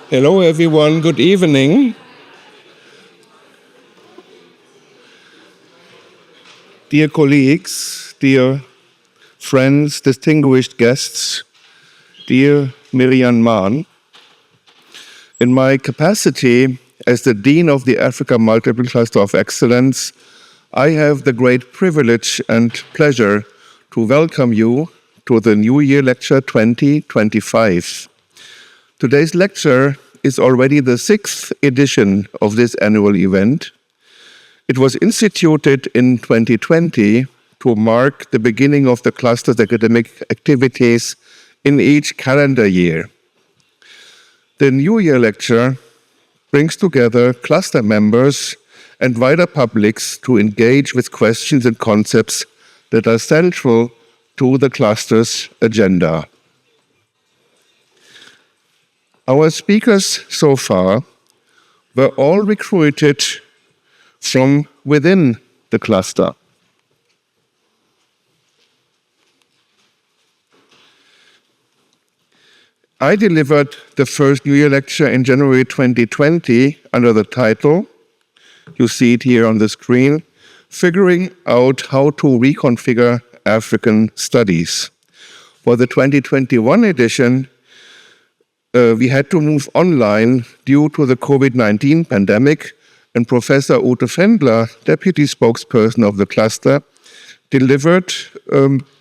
Hello, everyone. Good evening. Dear colleagues, dear friends, distinguished guests, dear Mirrianne Mahn, in my capacity as the Dean of the Africa Multiple Cluster of Excellence, I have the great privilege and pleasure to welcome you to the New Year Lecture 2025. Today's lecture is already the 6th edition of this annual event. It was instituted in 2020 to mark the beginning of the cluster's academic activities in each calendar year. The New Year Lecture brings together cluster members and wider publics to engage with questions and concepts that are central to the cluster's agenda. Our speakers so far were all recruited from within the cluster. I delivered the first New Year lecture in January 2020 under the title, you see it here on the screen, Figuring Out How to Reconfigure African Studies. For the 2021 edition, we had to move online due to the COVID-19 pandemic, and Professor Ute Fendler, deputy spokesperson of the cluster, delivered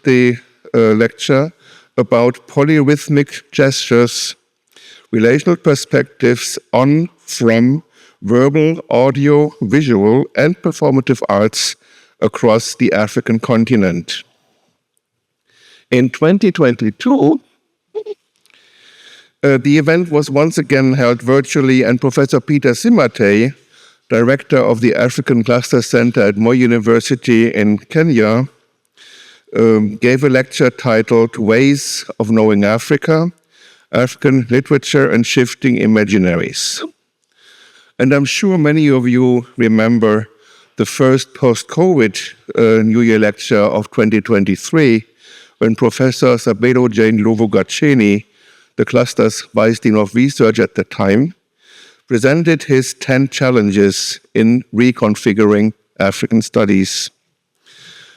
the lecture about polyrhythmic gestures, relational perspectives on, from, verbal, audio, visual, and performative arts across the African continent. In 2022, the event was once again held virtually, and Professor Peter Simatei, director of the African Cluster Center at Moi University in Kenya, gave a lecture titled Ways of Knowing Africa, African Literature and Shifting Imaginaries. And I'm sure many of you remember the first post-COVID New Year lecture of 2023, when Professor Sabelo Jane Lovo-Gaceni, the cluster's vice dean of research at the time, presented his 10 challenges in reconfiguring African studies.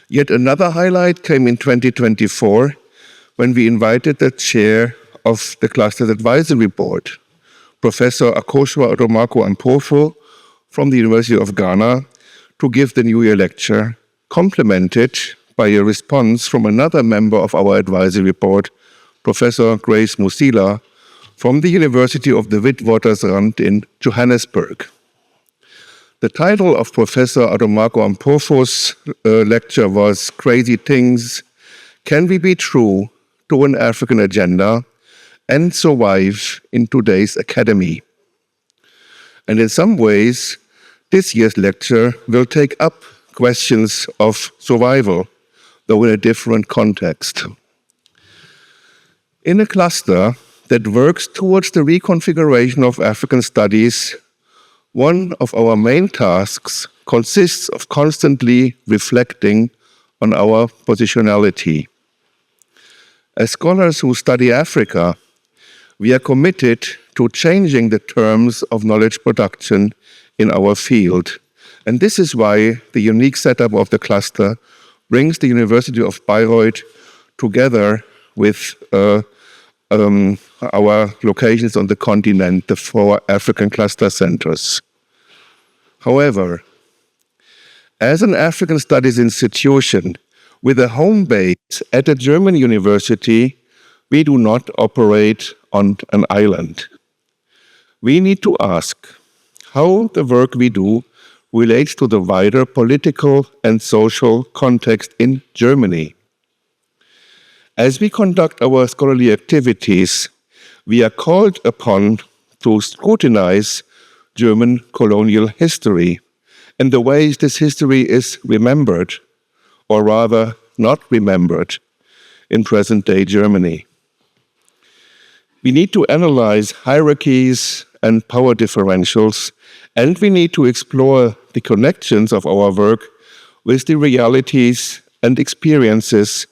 Yet another highlight came in 2024 when we invited the chair of the cluster's advisory board, Professor Akosua Odomako-Ampofo from the University of Ghana, to give the New Year lecture, complemented by a response from another member of our advisory board, Professor Grace Musila from the University of the Witwatersrand in Johannesburg. The title of Professor Odomako-Ampofo's lecture was Crazy Things, Can We Be True to an African Agenda and Survive in Today's Academy? And in some ways, this year's lecture will take up questions of survival, though in a different context. In a cluster that works towards the reconfiguration of African studies, one of our main tasks consists of constantly reflecting on our positionality. As scholars who study Africa, we are committed to changing the terms of knowledge production in our field. And this is why the unique setup of the cluster brings the University of Bayreuth together with our locations on the continent, the 4 African cluster centers. However, as an African studies institution with a home base at a German university, we do not operate on an island. We need to ask how the work we do relates to the wider political and social context in Germany. As we conduct our scholarly activities, we are called upon to scrutinize German colonial history and the ways this history is remembered, or rather not remembered, in present-day Germany. We need to analyze hierarchies and power differentials, and we need to explore the connections of our work with the realities and experiences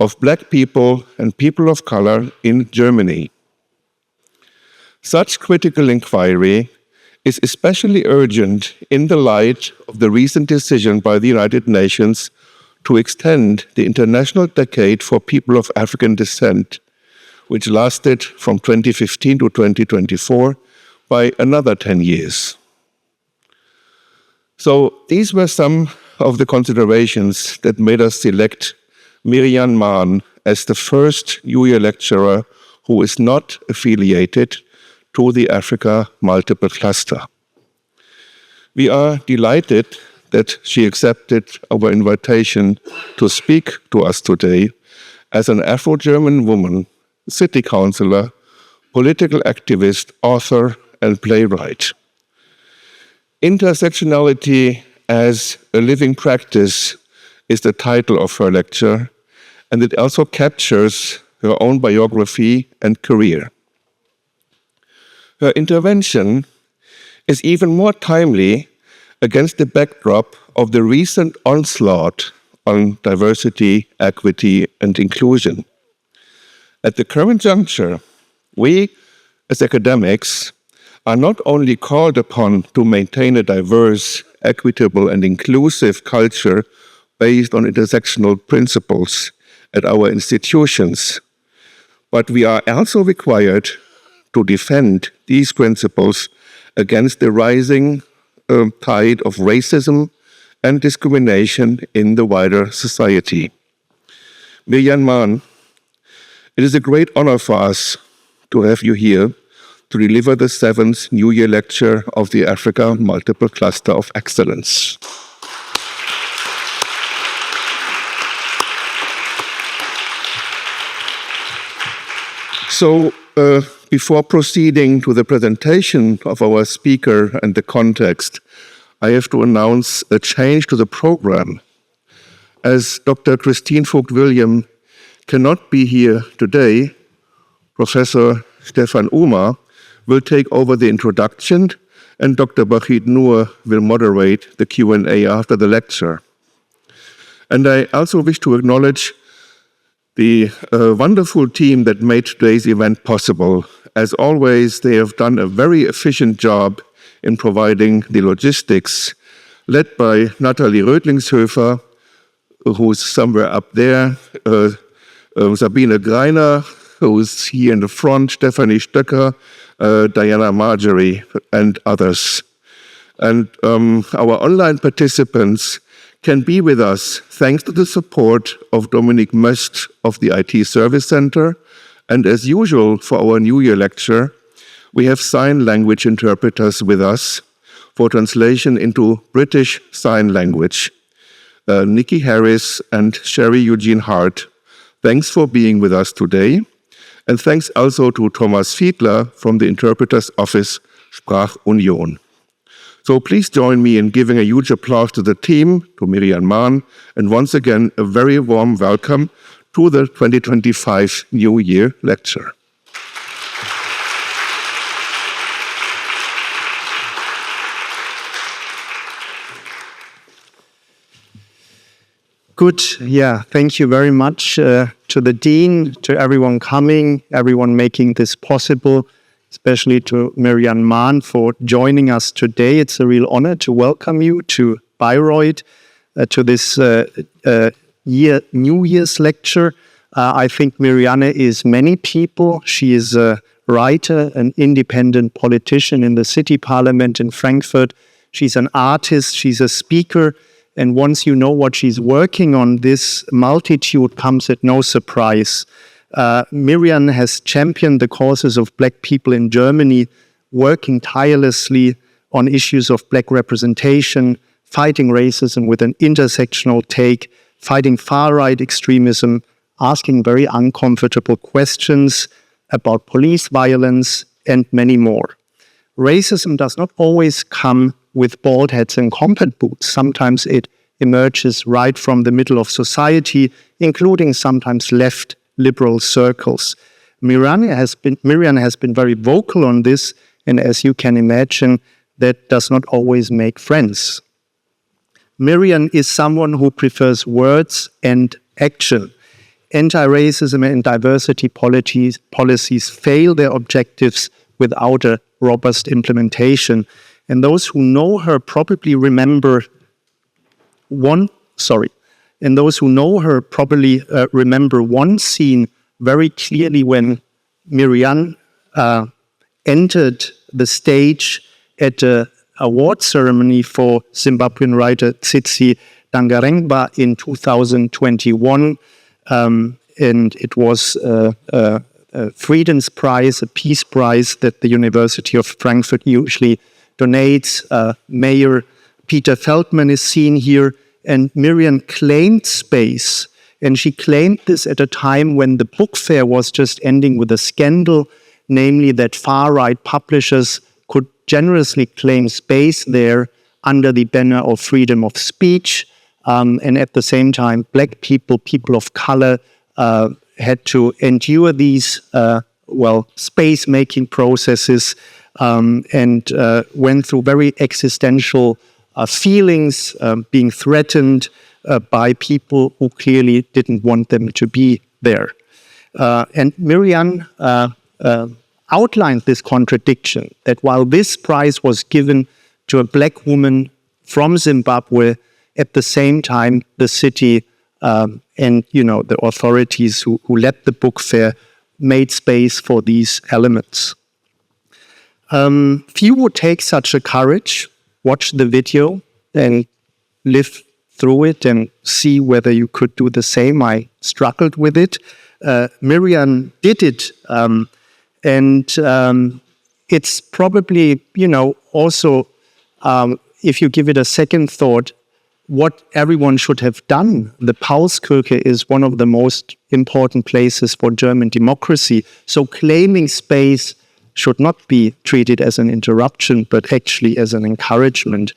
of Black people and people of color in Germany. Such critical inquiry is especially urgent in the light of the recent decision by the United Nations to extend the International Decade for People of African Descent, which lasted from 2015 to 2024, by another 10 years. So these were some of the considerations that made us select Mirrianne Mahn as the first New Year lecturer who is not affiliated to the Africa Multiple Cluster. We are delighted that she accepted our invitation to speak to us today as an Afro-German woman, city councilor, political activist, author, and playwright. Intersectionality as a living practice is the title of her lecture, and it also captures her own biography and career. Her intervention is even more timely against the backdrop of the recent onslaught on diversity, equity, and inclusion. At the current juncture, we, as academics, are not only called upon to maintain a diverse, equitable, and inclusive culture based on intersectional principles at our institutions, but we are also required to defend these principles against the rising tide of racism and discrimination in the wider society. Mirrianne Mahn, it is a great honor for us to have you here to deliver the 7th New Year lecture of the Africa Multiple Cluster of Excellence. So, before proceeding to the presentation of our speaker and the context, I have to announce a change to the program. As Dr. Christine Vogt-William cannot be here today, Professor Stefan Umar will take over the introduction, and Dr. Bachid Noor will moderate the Q&A after the lecture. And I also wish to acknowledge the wonderful team that made today's event possible. As always, they have done a very efficient job in providing the logistics, led by Nathalie Rödlingshöfer, who's somewhere up there, Sabine Greiner, who's here in the front, Stephanie Stöcker, Diana Marjorie, and others. And our online participants can be with us thanks to the support of Dominique Möst of the IT Service Center. And as usual for our New Year lecture, we have sign language interpreters with us for translation into British Sign Language. Nikki Harris and Sherry Eugene Hart, thanks for being with us today. And thanks also to Thomas Fiedler from the Interpreter's Office, Sprachunion. So please join me in giving a huge applause to the team, to Mirrianne Mahn, and once again, a very warm welcome to the 2025 New Year lecture. Good. Yeah, thank you very much to the Dean, to everyone coming, everyone making this possible, especially to Mirrianne Mahn for joining us today. It's a real honor to welcome you to Bayreuth, to this New Year's lecture. I think Mirrianne is many people. She is a writer, an independent politician in the city parliament in Frankfurt. She's an artist, she's a speaker. And once you know what she's working on, this multitude comes at no surprise. Mirrianne has championed the causes of Black people in Germany, working tirelessly on issues of Black representation, fighting racism with an intersectional take, fighting far-right extremism, asking very uncomfortable questions about police violence, and many more. Racism does not always come with bald heads and combat boots. Sometimes it emerges right from the middle of society, including sometimes left liberal circles. Mirrianne has been very vocal on this, and as you can imagine, that does not always make friends. Mirrianne is someone who prefers words and action. Anti-racism and diversity policies fail their objectives without a robust implementation. And those who know her probably remember one scene very clearly when Mirrianne entered the stage at an award ceremony for Zimbabwean writer Tsitsi Dangarembga in 2021. And it was a Freedom's Prize, a Peace Prize that the University of Frankfurt usually donates. Mayor Peter Feldman is seen here, and Mirrianne claimed space. And she claimed this at a time when the book fair was just ending with a scandal, namely that far-right publishers could generously claim space there under the banner of freedom of speech. And at the same time, Black people, people of color, had to endure these, space-making processes and went through very existential feelings, being threatened by people who clearly didn't want them to be there. And Mirrianne outlined this contradiction, that while this prize was given to a Black woman from Zimbabwe, at the same time, the city and the authorities who led the book fair made space for these elements. Few would take such a courage, watch the video and live through it and see whether you could do the same. I struggled with it. Mirrianne did it. And it's probably, also, if you give it a second thought, what everyone should have done. The Paulskirche is one of the most important places for German democracy. So claiming space should not be treated as an interruption, but actually as an encouragement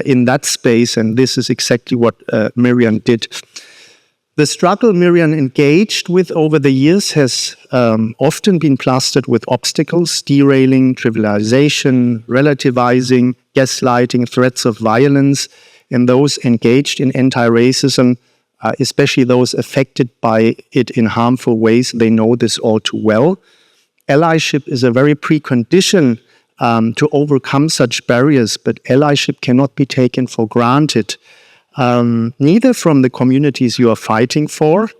in that space. And this is exactly what Mirrianne did. The struggle Mirrianne engaged with over the years has often been plastered with obstacles: derailing, trivialization, relativizing, gaslighting, threats of violence. And those engaged in anti-racism, especially those affected by it in harmful ways, they know this all too well. Allyship is a very precondition to overcome such barriers, but allyship cannot be taken for granted. Neither from the communities you are fighting for,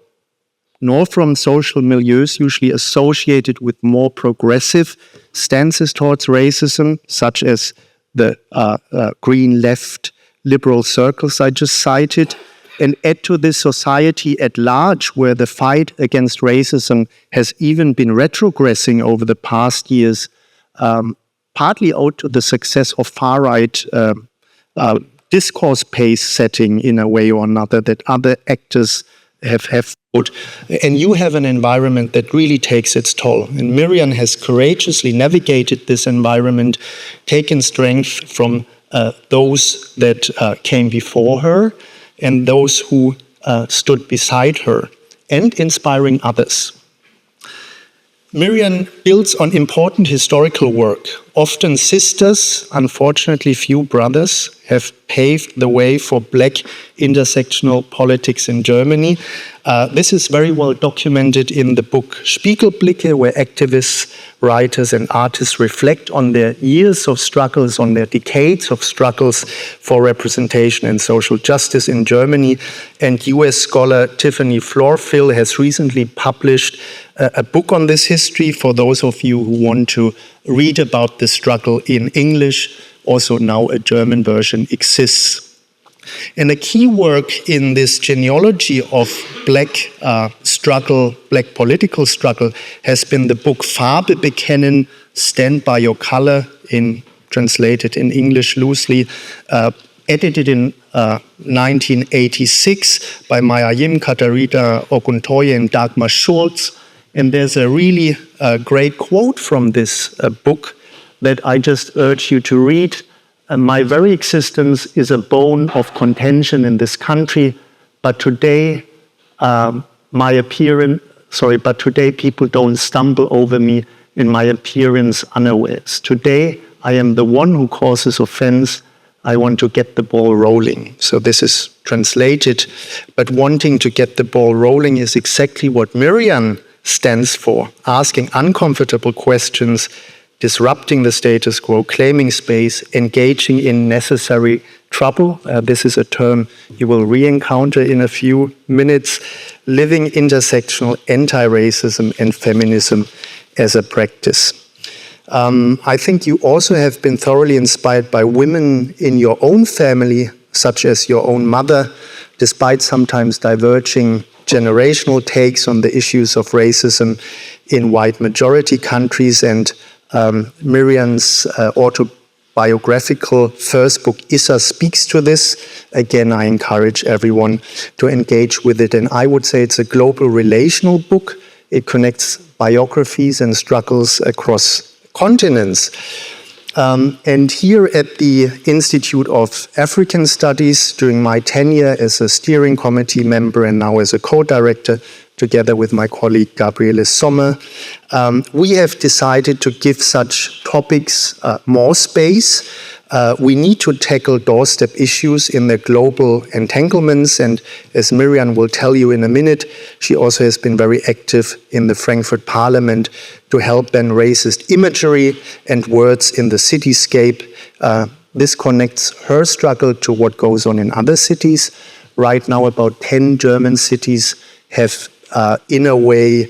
nor from social milieus usually associated with more progressive stances towards racism, such as the green left liberal circles I just cited, and add to this society at large, where the fight against racism has even been retrogressing over the past years, partly owed to the success of far-right discourse pace setting in a way or another that other actors have fought. And you have an environment that really takes its toll. And Mirrianne has courageously navigated this environment, taken strength from those that came before her and those who stood beside her, and inspiring others. Mirrianne builds on important historical work. Often sisters, unfortunately few brothers, have paved the way for Black intersectional politics in Germany. This is very well documented in the book Spiegelblicke, where activists, writers and artists reflect on their years of struggles, on their decades of struggles for representation and social justice in Germany. And US scholar Tiffany Florfill has recently published a book on this history for those of you who want to read about the struggle in English. Also now a German version exists. And a key work in this genealogy of Black struggle, Black political struggle, has been the book Farbe bekennen, Stand by Your Color, translated in English loosely, edited in 1986 by Maya Yim, Katharina Oguntoye and Dagmar Schulz. And there's a really great quote from this book that I just urge you to read. My very existence is a bone of contention in this country, but today people don't stumble over me in my appearance unawares. Today, I am the one who causes offense. I want to get the ball rolling. So this is translated, but wanting to get the ball rolling is exactly what Mirrianne stands for, asking uncomfortable questions, disrupting the status quo, claiming space, engaging in necessary trouble. This is a term you will re-encounter in a few minutes. Living intersectional anti-racism and feminism as a practice. I think you also have been thoroughly inspired by women in your own family, such as your own mother, despite sometimes diverging generational takes on the issues of racism in white majority countries. And Mirrianne's autobiographical first book, Issa, speaks to this. Again, I encourage everyone to engage with it. And I would say it's a global relational book. It connects biographies and struggles across continents. And here at the Institute of African Studies, during my tenure as a steering committee member and now as a co-director, together with my colleague Gabriele Sommer, we have decided to give such topics more space. We need to tackle doorstep issues in their global entanglements, and as Mirrianne will tell you in a minute, she also has been very active in the Frankfurt Parliament to help ban racist imagery and words in the cityscape. This connects her struggle to what goes on in other cities. Right now, about 10 German cities have, in a way,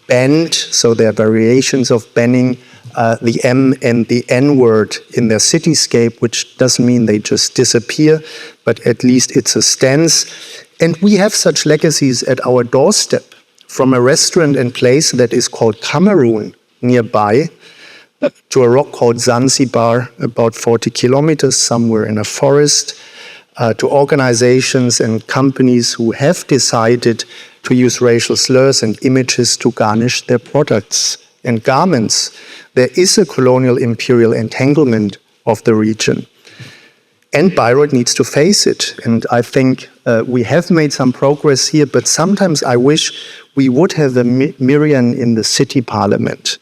banned, so there are variations of banning the M and the N word in their cityscape, which doesn't mean they just disappear, but at least it's a stance. And we have such legacies at our doorstep, from a restaurant and place that is called Cameroon nearby, to a rock called Zanzibar, about 40 kilometers somewhere in a forest, to organizations and companies who have decided to use racial slurs and images to garnish their products and garments. There is a colonial imperial entanglement of the region. And Bayreuth needs to face it. And I think we have made some progress here, but sometimes I wish we would have a Mirrianne in the city parliament.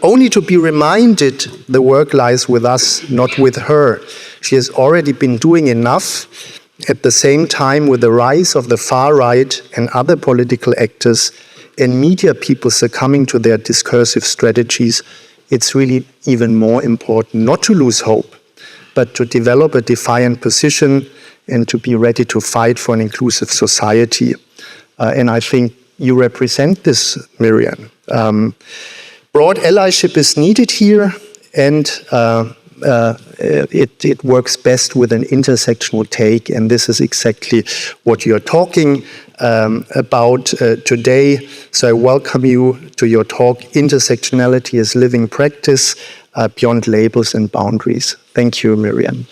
Only to be reminded the work lies with us, not with her. She has already been doing enough. At the same time, with the rise of the far right and other political actors and media people succumbing to their discursive strategies, it's really even more important not to lose hope, but to develop a defiant position and to be ready to fight for an inclusive society. And I think you represent this, Mirrianne. Broad allyship is needed here, and it works best with an intersectional take, and this is exactly what you're talking about today. So I welcome you to your talk, Intersectionality as Living Practice, Beyond Labels and Boundaries. Thank you, Mirrianne.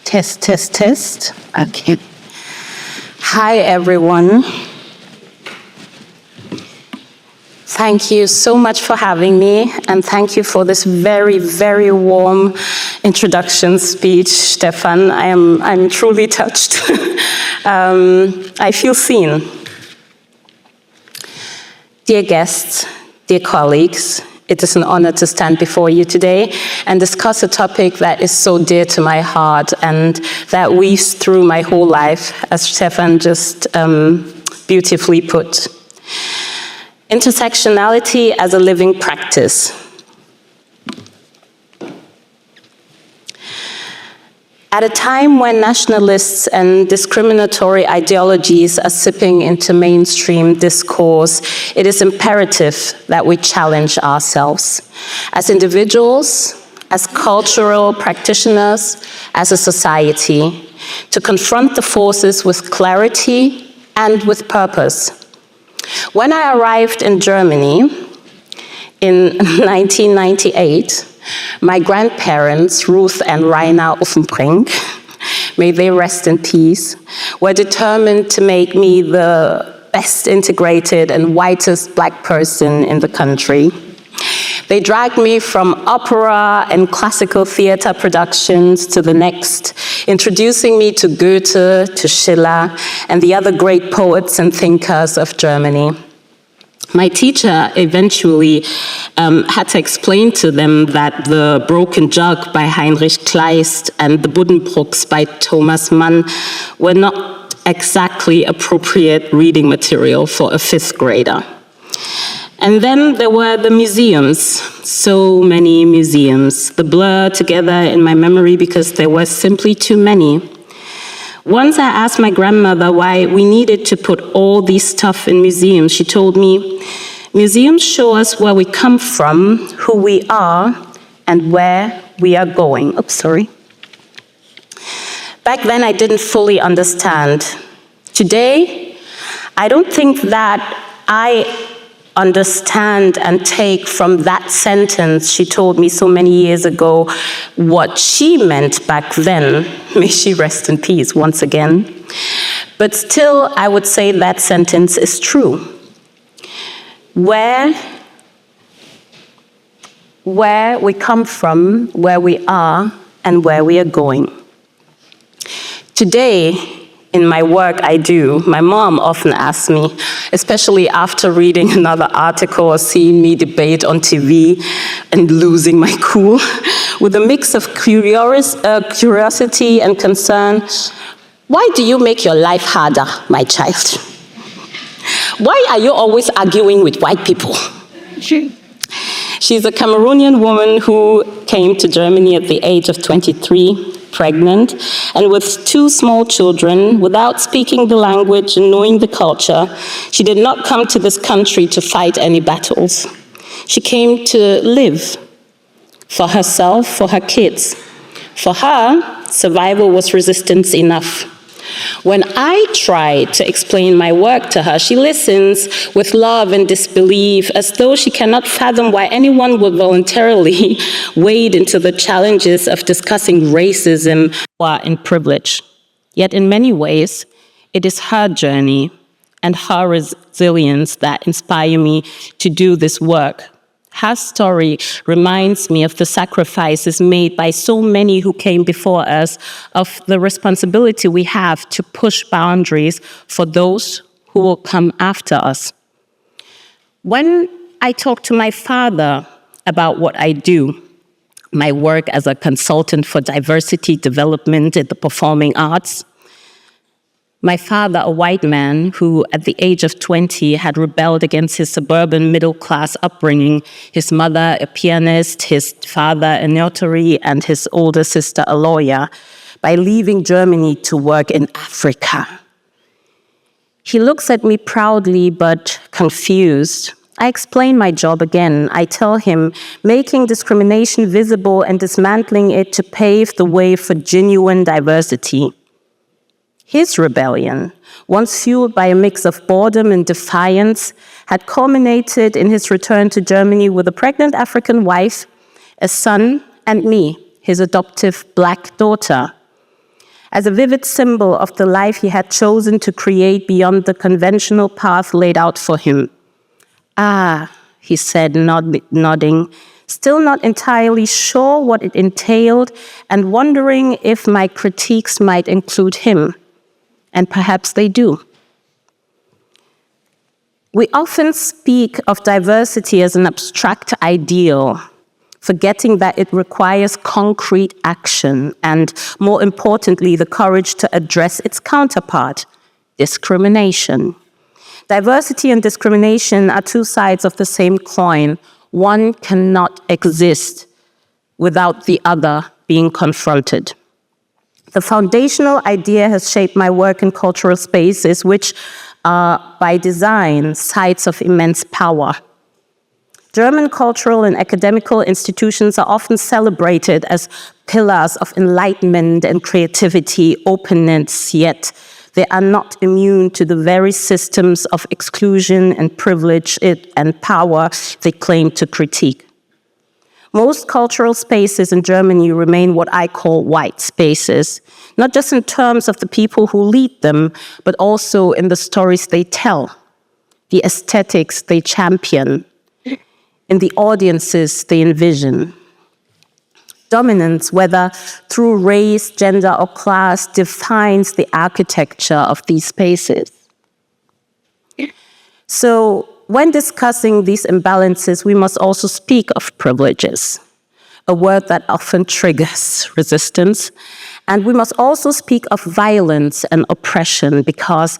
Test, test, test. Okay. Hi, everyone. Thank you so much for having me, and thank you for this very, very warm introduction speech, Stefan. I'm truly touched. I feel seen. Dear guests, dear colleagues, it is an honor to stand before you today and discuss a topic that is so dear to my heart and that weaves through my whole life, as Stefan just beautifully put. Intersectionality as a living practice. At a time when nationalists and discriminatory ideologies are sipping into mainstream discourse, it is imperative that we challenge ourselves as individuals, as cultural practitioners, as a society, to confront the forces with clarity and with purpose. When I arrived in Germany in 1998, my grandparents, Ruth and Rainer Offenbrink, may they rest in peace, were determined to make me the best integrated and whitest Black person in the country. They dragged me from opera and classical theater productions to the next, introducing me to Goethe, to Schiller, and the other great poets and thinkers of Germany. My teacher eventually had to explain to them that the Broken Jug by Heinrich Kleist and the Buddenbrooks by Thomas Mann were not exactly appropriate reading material for a fifth grader. And then there were the museums, so many museums. The blur together in my memory because there were simply too many. Once I asked my grandmother why we needed to put all these stuff in museums. She told me, museums show us where we come from, who we are, and where we are going. Oops, sorry. Back then, I didn't fully understand. Today, I don't think that I understand and take from that sentence she told me so many years ago what she meant back then. May she rest in peace once again. But still, I would say that sentence is true. Where we come from, where we are, and where we are going. Today, in my work I do, my mom often asks me, especially after reading another article or seeing me debate on TV and losing my cool, with a mix of curiosity and concern, why do you make your life harder, my child? Why are you always arguing with white people? She's a Cameroonian woman who came to Germany at the age of 23, pregnant, and with 2 small children, without speaking the language and knowing the culture. She did not come to this country to fight any battles. She came to live for herself, for her kids. For her, survival was resistance enough. When I try to explain my work to her, she listens with love and disbelief, as though she cannot fathom why anyone would voluntarily wade into the challenges of discussing racism and privilege. Yet in many ways, it is her journey and her resilience that inspire me to do this work. Her story reminds me of the sacrifices made by so many who came before us, of the responsibility we have to push boundaries for those who will come after us. When I talk to my father about what I do, my work as a consultant for diversity development in the performing arts, my father, a white man who at the age of 20 had rebelled against his suburban middle-class upbringing, his mother a pianist, his father a notary, and his older sister a lawyer, by leaving Germany to work in Africa. He looks at me proudly but confused. I explain my job again. I tell him, making discrimination visible and dismantling it to pave the way for genuine diversity. His rebellion, once fueled by a mix of boredom and defiance, had culminated in his return to Germany with a pregnant African wife, a son, and me, his adoptive black daughter, as a vivid symbol of the life he had chosen to create beyond the conventional path laid out for him. Ah, he said, nodding, still not entirely sure what it entailed and wondering if my critiques might include him. And perhaps they do. We often speak of diversity as an abstract ideal, forgetting that it requires concrete action and, more importantly, the courage to address its counterpart, discrimination. Diversity and discrimination are 2 sides of the same coin. One cannot exist without the other being confronted. The foundational idea has shaped my work in cultural spaces, which are, by design, sites of immense power. German cultural and academical institutions are often celebrated as pillars of enlightenment and creativity, openness, yet they are not immune to the very systems of exclusion and privilege and power they claim to critique. Most cultural spaces in Germany remain what I call white spaces, not just in terms of the people who lead them, but also in the stories they tell, the aesthetics they champion, in the audiences they envision. Dominance, whether through race, gender, or class, defines the architecture of these spaces. So, when discussing these imbalances, we must also speak of privileges, a word that often triggers resistance. And we must also speak of violence and oppression because,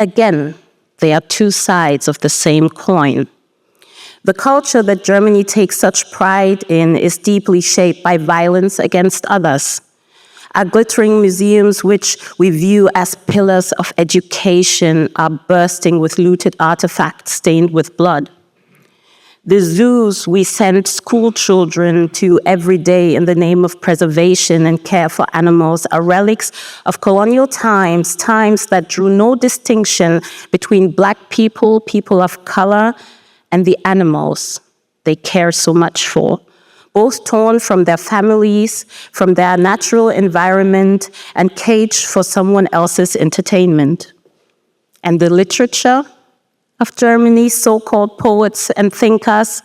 again, they are two sides of the same coin. The culture that Germany takes such pride in is deeply shaped by violence against others. Our glittering museums, which we view as pillars of education, are bursting with looted artifacts stained with blood. The zoos we send school children to every day in the name of preservation and care for animals are relics of colonial times, times that drew no distinction between Black people, people of color, and the animals they care so much for, both torn from their families, from their natural environment, and caged for someone else's entertainment. And the literature of Germany's so-called poets and thinkers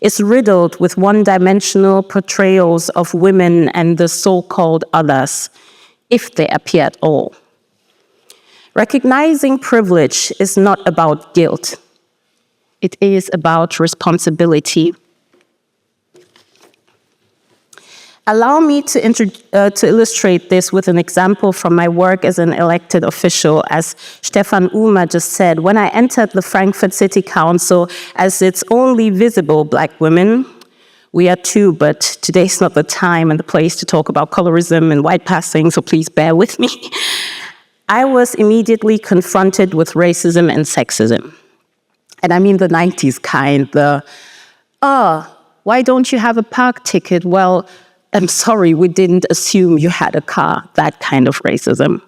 is riddled with one-dimensional portrayals of women and the so-called others, if they appear at all. Recognizing privilege is not about guilt. It is about responsibility. Allow me to illustrate this with an example from my work as an elected official. As Stefan Uhmer just said, when I entered the Frankfurt City Council as its only visible Black women, we are two, but today's not the time and the place to talk about colorism and white passing, so please bear with me. I was immediately confronted with racism and sexism. And I mean the 90s kind, why don't you have a park ticket? Well, I'm sorry, we didn't assume you had a car, that kind of racism.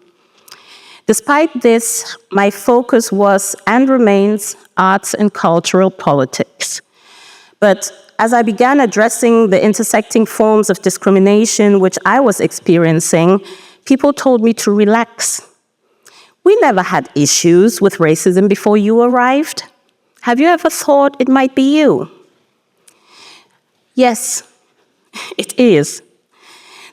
Despite this, my focus was and remains arts and cultural politics. But as I began addressing the intersecting forms of discrimination which I was experiencing, people told me to relax. We never had issues with racism before you arrived. Have you ever thought it might be you? Yes, it is.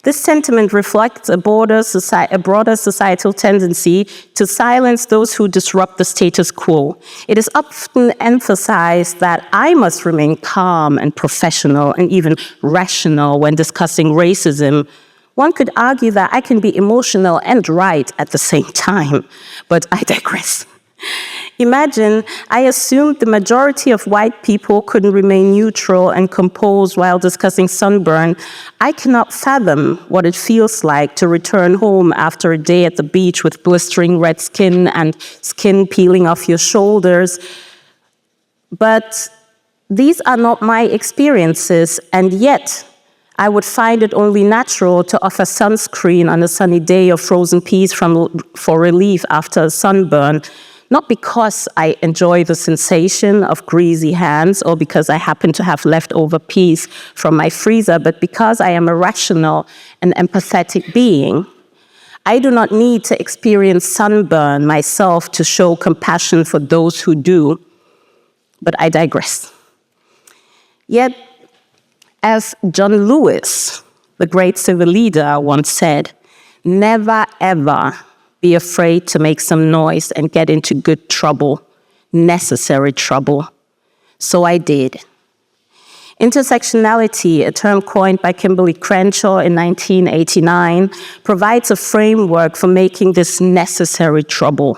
This sentiment reflects a broader societal tendency to silence those who disrupt the status quo. It is often emphasized that I must remain calm and professional and even rational when discussing racism. One could argue that I can be emotional and right at the same time, but I digress. Imagine, I assumed the majority of white people couldn't remain neutral and composed while discussing sunburn. I cannot fathom what it feels like to return home after a day at the beach with blistering red skin and skin peeling off your shoulders. But these are not my experiences, and yet I would find it only natural to offer sunscreen on a sunny day or frozen peas for relief after a sunburn. Not because I enjoy the sensation of greasy hands or because I happen to have leftover peas from my freezer, but because I am a rational and empathetic being. I do not need to experience sunburn myself to show compassion for those who do, but I digress. Yet, as John Lewis, the great civil leader, once said, never ever be afraid to make some noise and get into good trouble, necessary trouble. So I did. Intersectionality, a term coined by Kimberly Crenshaw in 1989, provides a framework for making this necessary trouble.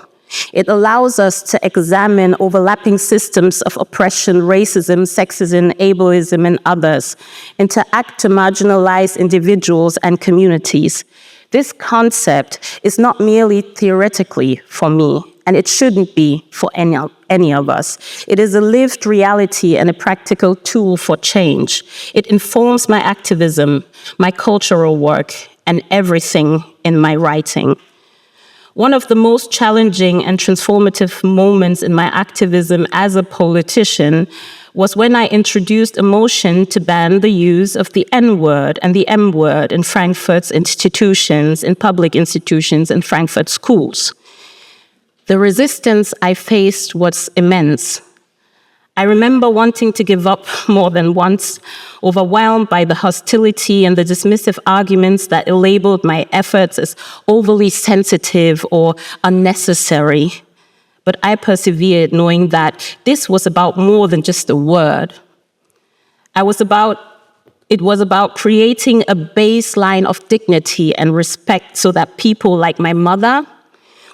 It allows us to examine overlapping systems of oppression, racism, sexism, ableism, and others, and to act to marginalize individuals and communities. This concept is not merely theoretically for me, and it shouldn't be for any of us. It is a lived reality and a practical tool for change. It informs my activism, my cultural work, and everything in my writing. One of the most challenging and transformative moments in my activism as a politician was when I introduced a motion to ban the use of the N-word and the M-word in Frankfurt's institutions, in public institutions, in Frankfurt schools. The resistance I faced was immense. I remember wanting to give up more than once, overwhelmed by the hostility and the dismissive arguments that labeled my efforts as overly sensitive or unnecessary. But I persevered, knowing that this was about more than just a word. It was about creating a baseline of dignity and respect so that people like my mother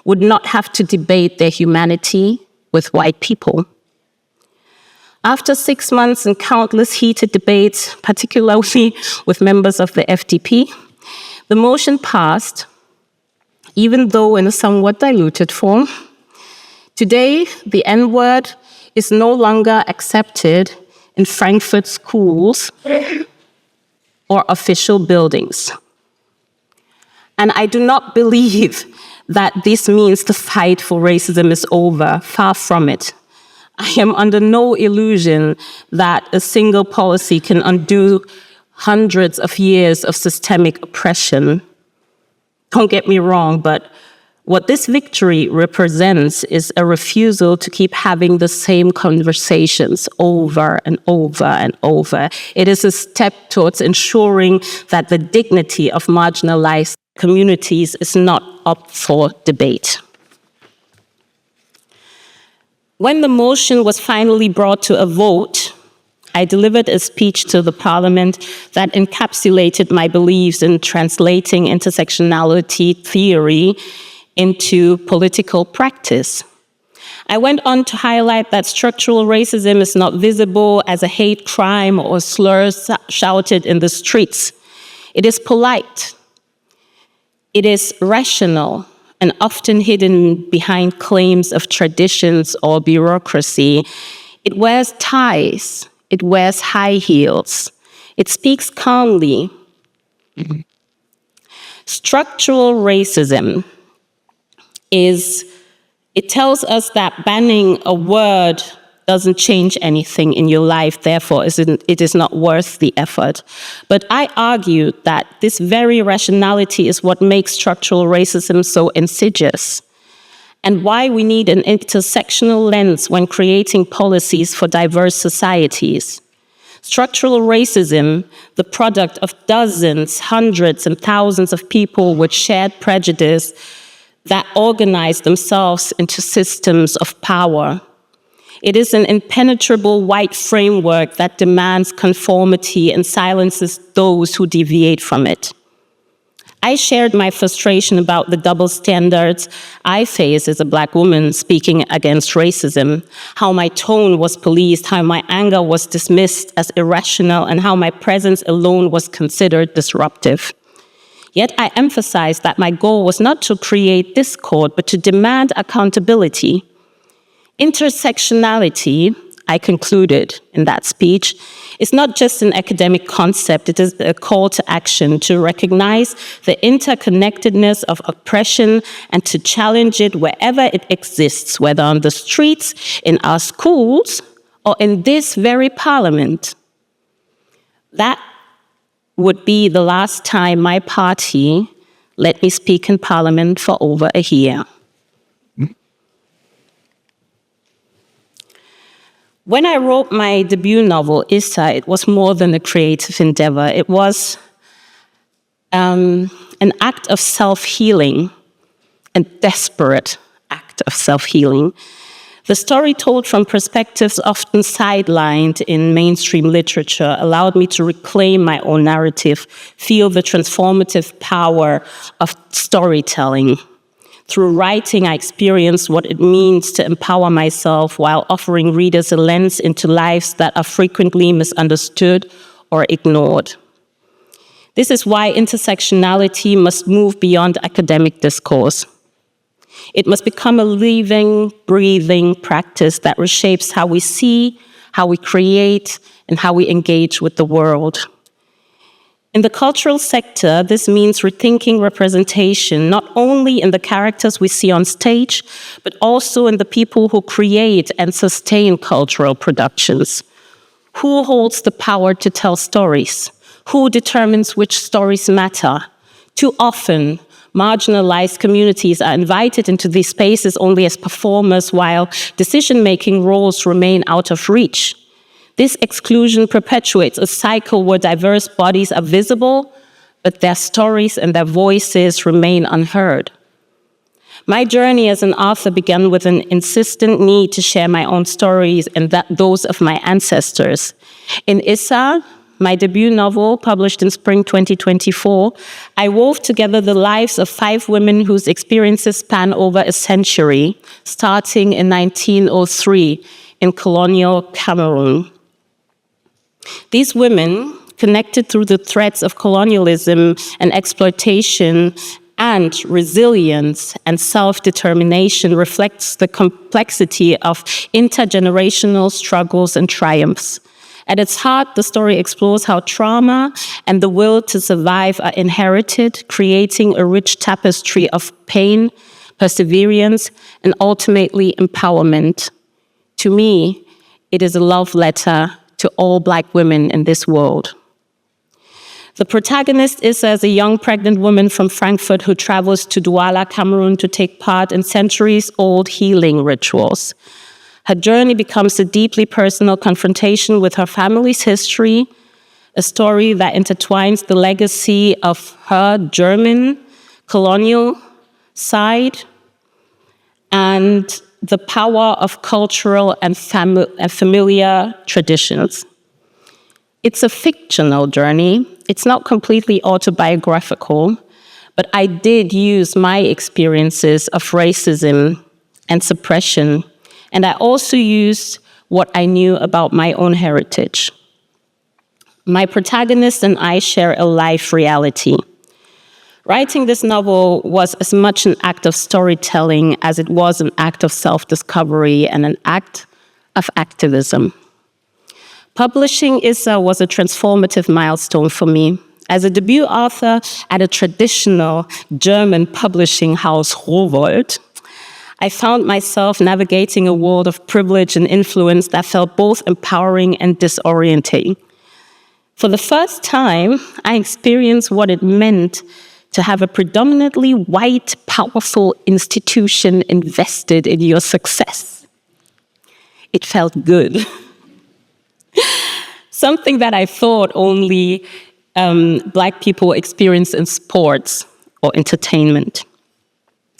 would not have to debate their humanity with white people. After 6 months and countless heated debates, particularly with members of the FDP, the motion passed, even though in a somewhat diluted form. Today, the N-word is no longer accepted in Frankfurt schools or official buildings. And I do not believe that this means the fight for racism is over. Far from it. I am under no illusion that a single policy can undo hundreds of years of systemic oppression. Don't get me wrong, but what this victory represents is a refusal to keep having the same conversations over and over and over. It is a step towards ensuring that the dignity of marginalized communities is not up for debate. When the motion was finally brought to a vote, I delivered a speech to the parliament that encapsulated my beliefs in translating intersectionality theory into political practice. I went on to highlight that structural racism is not visible as a hate crime or slurs shouted in the streets. It is polite. It is rational and often hidden behind claims of traditions or bureaucracy. It wears ties. It wears high heels. It speaks calmly. Structural racism it tells us that banning a word doesn't change anything in your life, therefore it is not worth the effort. But I argue that this very rationality is what makes structural racism so insidious, and why we need an intersectional lens when creating policies for diverse societies. Structural racism, the product of dozens, hundreds, and thousands of people with shared prejudice that organize themselves into systems of power. It is an impenetrable white framework that demands conformity and silences those who deviate from it. I shared my frustration about the double standards I face as a Black woman speaking against racism, how my tone was policed, how my anger was dismissed as irrational, and how my presence alone was considered disruptive. Yet I emphasized that my goal was not to create discord, but to demand accountability. Intersectionality, I concluded in that speech, is not just an academic concept, it is a call to action to recognize the interconnectedness of oppression and to challenge it wherever it exists, whether on the streets, in our schools, or in this very parliament. That would be the last time my party let me speak in parliament for over a year. When I wrote my debut novel, Issa, it was more than a creative endeavor. It was an act of self-healing, a desperate act of self-healing. The story told from perspectives often sidelined in mainstream literature allowed me to reclaim my own narrative, feel the transformative power of storytelling. Through writing, I experienced what it means to empower myself while offering readers a lens into lives that are frequently misunderstood or ignored. This is why intersectionality must move beyond academic discourse. It must become a living, breathing practice that reshapes how we see, how we create, and how we engage with the world. In the cultural sector, this means rethinking representation, not only in the characters we see on stage, but also in the people who create and sustain cultural productions. Who holds the power to tell stories? Who determines which stories matter? Too often, Marginalized communities are invited into these spaces only as performers, while decision-making roles remain out of reach. This exclusion perpetuates a cycle where diverse bodies are visible, but their stories and their voices remain unheard. My journey as an author began with an insistent need to share my own stories and those of my ancestors. In Issa, my debut novel, published in spring 2024, I wove together the lives of 5 women whose experiences span over a century, starting in 1903 in colonial Cameroon. These women, connected through the threads of colonialism and exploitation and resilience and self-determination, reflects the complexity of intergenerational struggles and triumphs. At its heart, the story explores how trauma and the will to survive are inherited, creating a rich tapestry of pain, perseverance, and ultimately empowerment. To me, it is a love letter to all Black women in this world. The protagonist is as a young pregnant woman from Frankfurt who travels to Douala, Cameroon to take part in centuries-old healing rituals. Her journey becomes a deeply personal confrontation with her family's history, a story that intertwines the legacy of her German colonial side and the power of cultural and familiar traditions. It's a fictional journey. It's not completely autobiographical, but I did use my experiences of racism and suppression, and I also used what I knew about my own heritage. My protagonist and I share a life reality. Writing this novel was as much an act of storytelling as it was an act of self-discovery and an act of activism. Publishing Issa was a transformative milestone for me. As a debut author at a traditional German publishing house, Rowohlt, I found myself navigating a world of privilege and influence that felt both empowering and disorienting. For the first time, I experienced what it meant to have a predominantly white, powerful institution invested in your success. It felt good. Something that I thought only Black people experience in sports or entertainment.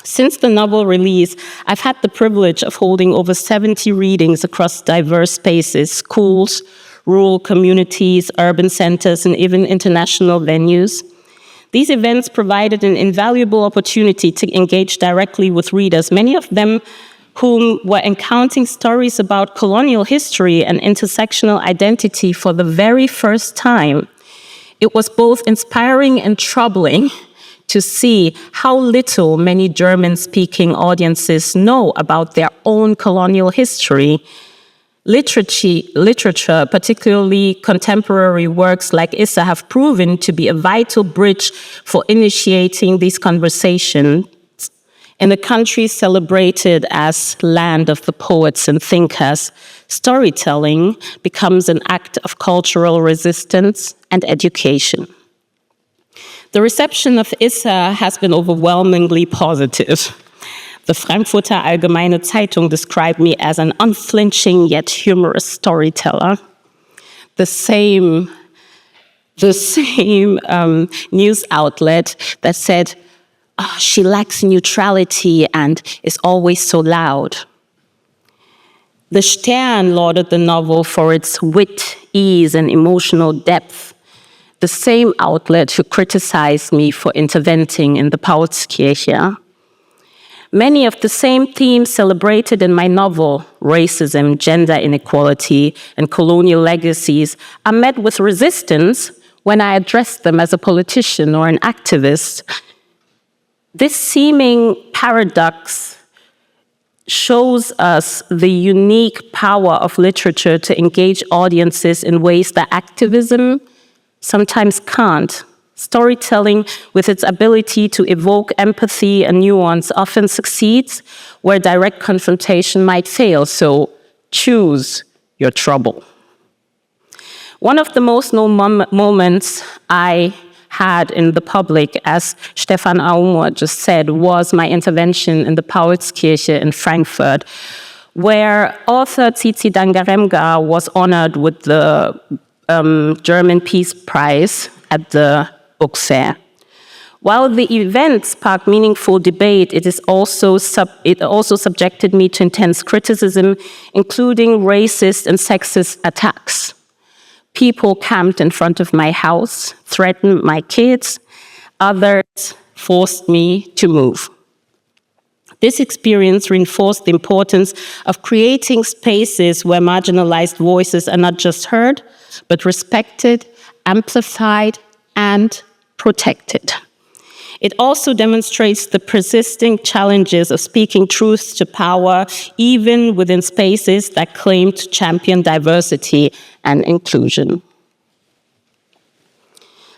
Since the novel release, I've had the privilege of holding over 70 readings across diverse spaces, schools, rural communities, urban centers, and even international venues. These events provided an invaluable opportunity to engage directly with readers, many of them whom were encountering stories about colonial history and intersectional identity for the very first time. It was both inspiring and troubling to see how little many German-speaking audiences know about their own colonial history. Literature, particularly contemporary works like Issa, have proven to be a vital bridge for initiating these conversations. In a country celebrated as land of the poets and thinkers, storytelling becomes an act of cultural resistance and education. The reception of Issa has been overwhelmingly positive. The Frankfurter Allgemeine Zeitung described me as an unflinching yet humorous storyteller. The same news outlet that said, "Oh, she lacks neutrality and is always so loud." The Stern lauded the novel for its wit, ease, and emotional depth. The same outlet who criticized me for interventing in the Paulskirche. Many of the same themes celebrated in my novel, racism, gender inequality, and colonial legacies, are met with resistance when I address them as a politician or an activist. This seeming paradox shows us the unique power of literature to engage audiences in ways that activism sometimes can't. Storytelling, with its ability to evoke empathy and nuance, often succeeds where direct confrontation might fail, so choose your trouble. One of the most known moments I had in the public, as Stefan Aumur just said, was my intervention in the Paulskirche in Frankfurt, where author Tsitsi Dangarembga was honored with the German Peace Prize at the book fair. While the event sparked meaningful debate, it also subjected me to intense criticism, including racist and sexist attacks. People camped in front of my house, threatened my kids. Others forced me to move. This experience reinforced the importance of creating spaces where marginalized voices are not just heard, but respected, amplified, and protected. It also demonstrates the persisting challenges of speaking truth to power, even within spaces that claim to champion diversity and inclusion.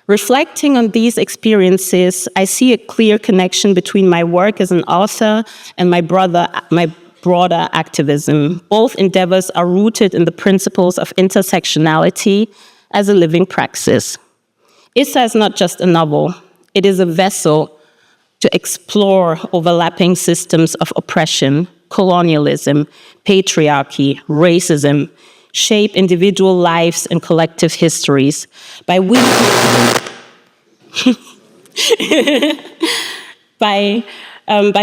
Reflecting on these experiences, I see a clear connection between my work as an author and my broader activism. Both endeavors are rooted in the principles of intersectionality as a living praxis. Issa is not just a novel. It is a vessel to explore overlapping systems of oppression, colonialism, patriarchy, racism, shape individual lives and collective histories by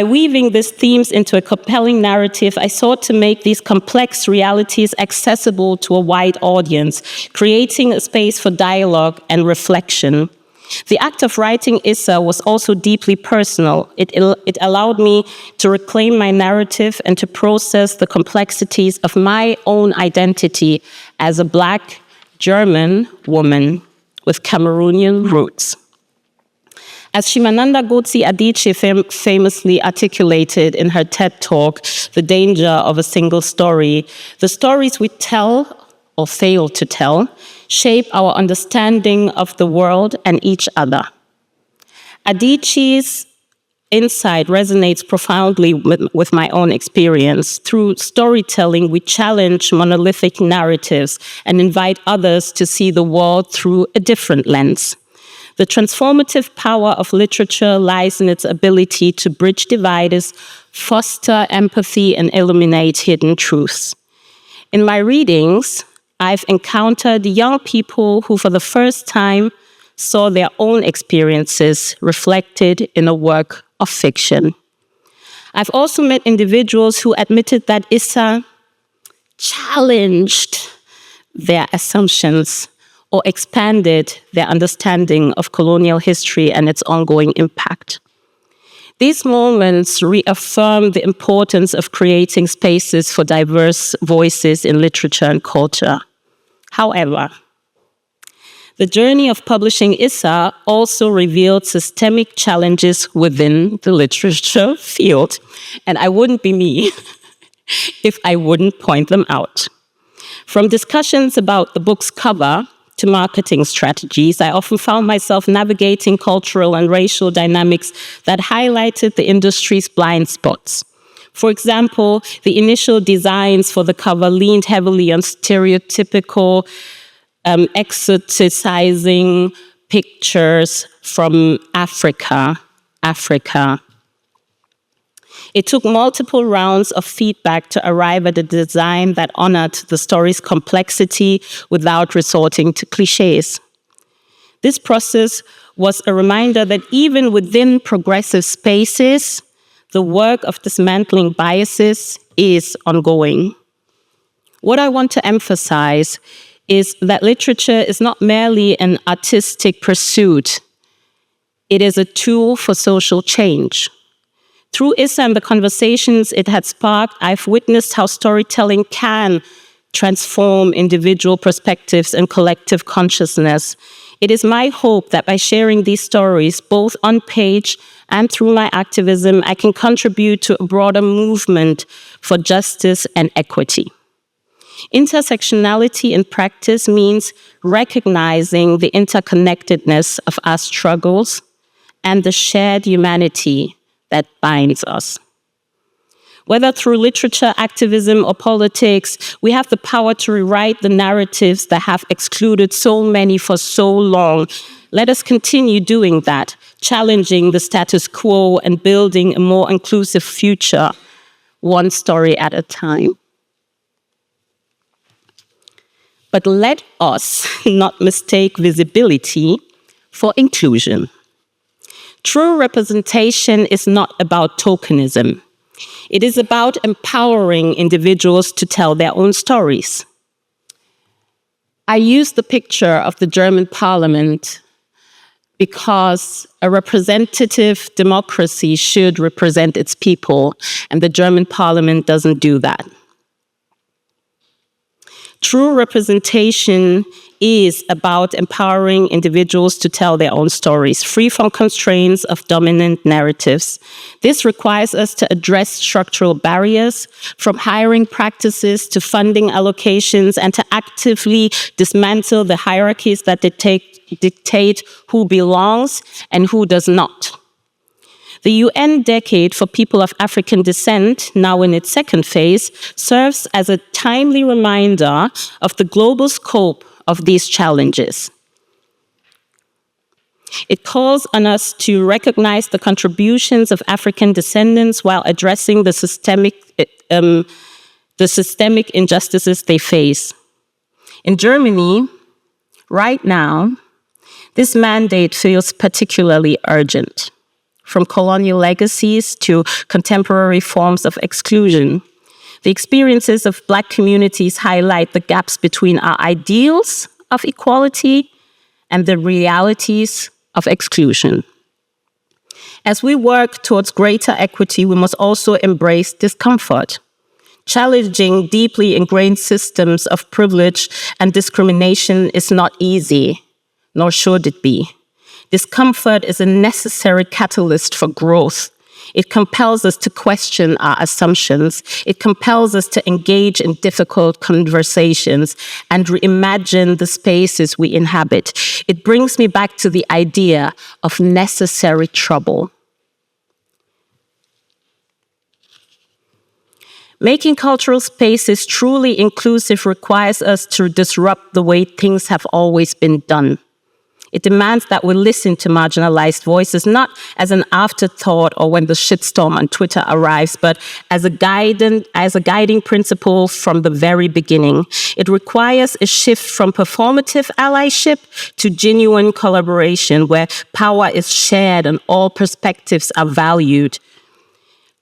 weaving these themes into a compelling narrative. I sought to make these complex realities accessible to a wide audience, creating a space for dialogue and reflection. The act of writing Issa was also deeply personal. It allowed me to reclaim my narrative and to process the complexities of my own identity as a Black German woman with Cameroonian roots. As Shimananda Ngozi Adichie famously articulated in her TED Talk, The Danger of a Single Story, the stories we tell or fail to tell shape our understanding of the world and each other. Adichie's insight resonates profoundly with my own experience. Through storytelling, we challenge monolithic narratives and invite others to see the world through a different lens. The transformative power of literature lies in its ability to bridge divides, foster empathy, and illuminate hidden truths. In my readings, I've encountered young people who for the first time saw their own experiences reflected in a work of fiction. I've also met individuals who admitted that Issa challenged their assumptions or expanded their understanding of colonial history and its ongoing impact. These moments reaffirm the importance of creating spaces for diverse voices in literature and culture. However, the journey of publishing Issa also revealed systemic challenges within the literature field, and I wouldn't be me if I wouldn't point them out. From discussions about the book's cover to marketing strategies, I often found myself navigating cultural and racial dynamics that highlighted the industry's blind spots. For example, the initial designs for the cover leaned heavily on stereotypical exoticizing pictures from Africa. It took multiple rounds of feedback to arrive at a design that honored the story's complexity without resorting to cliches. This process was a reminder that even within progressive spaces, the work of dismantling biases is ongoing. What I want to emphasize is that literature is not merely an artistic pursuit. It is a tool for social change. Through Issa and the conversations it had sparked, I've witnessed how storytelling can transform individual perspectives and collective consciousness. It is my hope that by sharing these stories, both on page and through my activism, I can contribute to a broader movement for justice and equity. Intersectionality in practice means recognizing the interconnectedness of our struggles and the shared humanity that binds us. Whether through literature, activism, or politics, we have the power to rewrite the narratives that have excluded so many for so long. Let us continue doing that, challenging the status quo and building a more inclusive future, one story at a time. But let us not mistake visibility for inclusion. True representation is not about tokenism. It is about empowering individuals to tell their own stories. I use the picture of the German parliament because a representative democracy should represent its people, and the German parliament doesn't do that. True representation is about empowering individuals to tell their own stories, free from constraints of dominant narratives. This requires us to address structural barriers, from hiring practices to funding allocations, and to actively dismantle the hierarchies that dictate who belongs and who does not. The UN Decade for People of African Descent, now in its second phase, serves as a timely reminder of the global scope of these challenges. It calls on us to recognize the contributions of African descendants while addressing the systemic injustices they face. In Germany, right now, this mandate feels particularly urgent. From colonial legacies to contemporary forms of exclusion, the experiences of Black communities highlight the gaps between our ideals of equality and the realities of exclusion. As we work towards greater equity, we must also embrace discomfort. Challenging deeply ingrained systems of privilege and discrimination is not easy, nor should it be. Discomfort is a necessary catalyst for growth. It compels us to question our assumptions. It compels us to engage in difficult conversations and reimagine the spaces we inhabit. It brings me back to the idea of necessary trouble. Making cultural spaces truly inclusive requires us to disrupt the way things have always been done. It demands that we listen to marginalized voices, not as an afterthought or when the shitstorm on Twitter arrives, but as a guiding principle from the very beginning. It requires a shift from performative allyship to genuine collaboration, where power is shared and all perspectives are valued.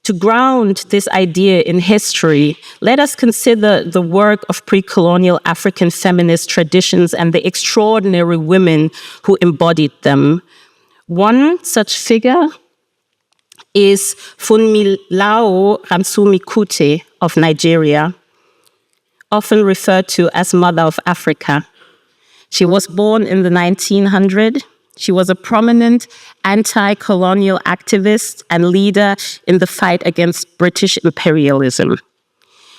To ground this idea in history, let us consider the work of pre-colonial African feminist traditions and the extraordinary women who embodied them. One such figure is Funmilayo Ransome-Kuti of Nigeria, often referred to as Mother of Africa. She was born in the 1900s. She was a prominent anti-colonial activist and leader in the fight against British imperialism.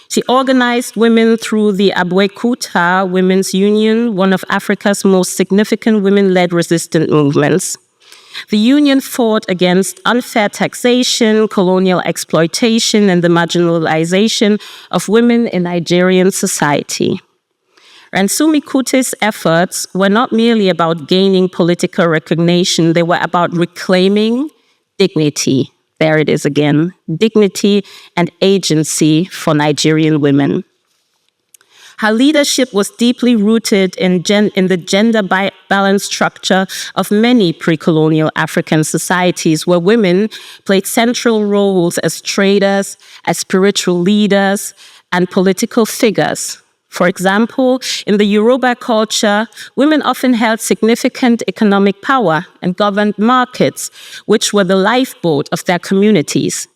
She organized women through the Abwekuta Women's Union, one of Africa's most significant women-led resistance movements. The union fought against unfair taxation, colonial exploitation, and the marginalization of women in Nigerian society. Ransome-Kuti's efforts were not merely about gaining political recognition, they were about reclaiming dignity. There it is again, dignity and agency for Nigerian women. Her leadership was deeply rooted in the gender balance structure of many pre-colonial African societies, where women played central roles as traders, as spiritual leaders, and political figures. For example, in the Yoruba culture, women often held significant economic power and governed markets, which were the lifeboat of their communities.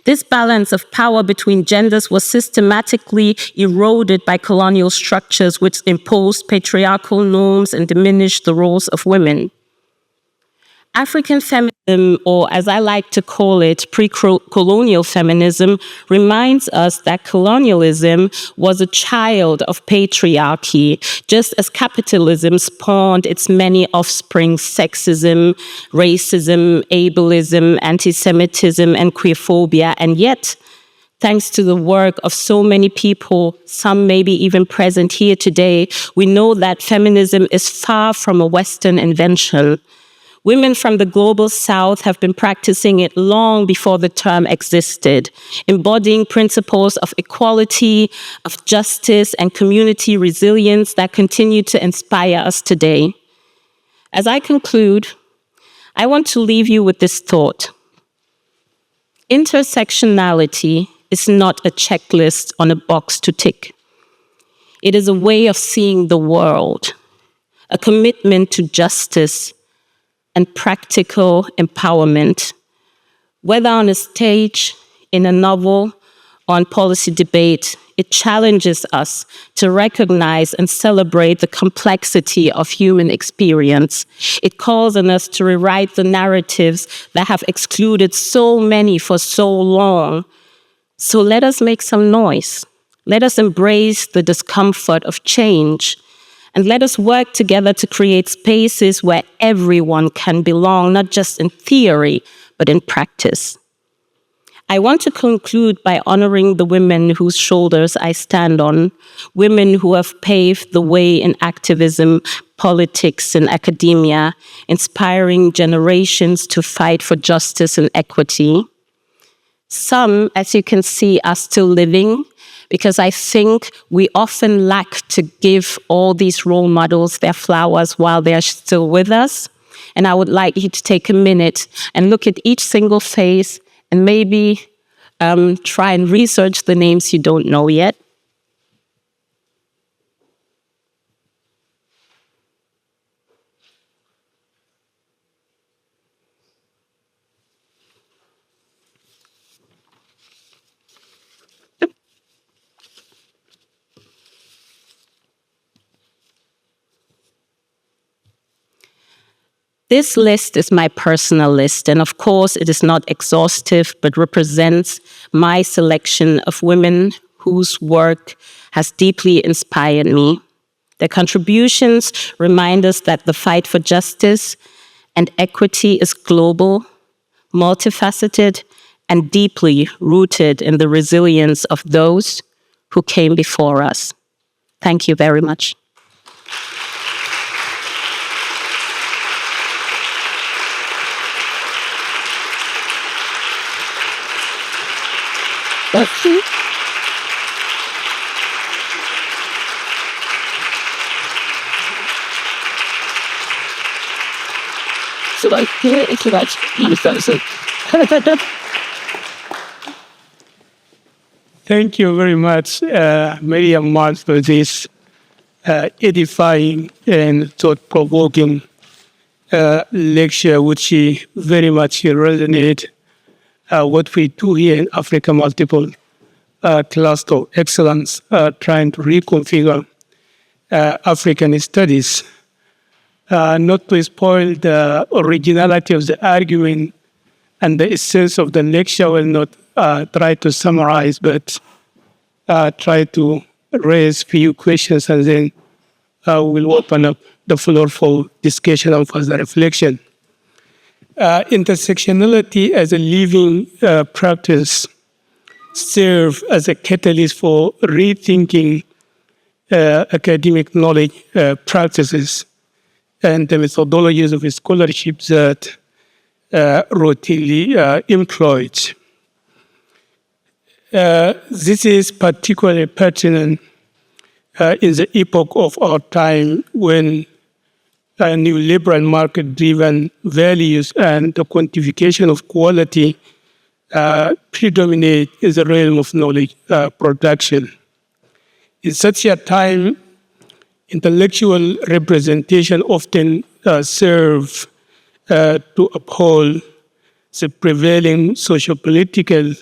This balance of power between genders was systematically eroded by colonial structures which imposed patriarchal norms and diminished the roles of women. African feminism, or as I like to call it, pre-colonial feminism, reminds us that colonialism was a child of patriarchy, just as capitalism spawned its many offspring: sexism, racism, ableism, anti-Semitism, and queerphobia. And yet, thanks to the work of so many people, some maybe even present here today, we know that feminism is far from a Western invention. Women from the global South have been practicing it long before the term existed, embodying principles of equality, of justice, and community resilience that continue to inspire us today. As I conclude, I want to leave you with this thought. Intersectionality is not a checklist on a box to tick. It is a way of seeing the world, a commitment to justice and practical empowerment, whether on a stage, in a novel, or on policy debate. It challenges us to recognize and celebrate the complexity of human experience. It calls on us to rewrite the narratives that have excluded so many for so long. So let us make some noise. Let us embrace the discomfort of change. And let us work together to create spaces where everyone can belong, not just in theory, but in practice. I want to conclude by honoring the women whose shoulders I stand on, women who have paved the way in activism, politics, and academia, inspiring generations to fight for justice and equity. Some, as you can see, are still living, because I think we often lack to give all these role models their flowers while they're still with us. And I would like you to take a minute and look at each single face and maybe try and research the names you don't know yet. This list is my personal list, and of course it is not exhaustive, but represents my selection of women whose work has deeply inspired me. Their contributions remind us that the fight for justice and equity is global, multifaceted, and deeply rooted in the resilience of those who came before us. Thank you very much. Thank you very much, Mirrianne Mahn, for this edifying and thought-provoking lecture, which very much resonates what we do here in Africa Multiple Cluster of Excellence, trying to reconfigure African studies. Not to spoil the originality of the argument and the essence of the lecture, I will not try to summarize, but try to raise few questions, and then we'll open up the floor for discussion and further reflection. Intersectionality as a living practice serves as a catalyst for rethinking academic knowledge practices and the methodologies of scholarship that routinely employed. This is particularly pertinent in the epoch of our time when neoliberal market-driven values and the quantification of quality predominate in the realm of knowledge production. In such a time, intellectual representation often serve to uphold the prevailing socio-political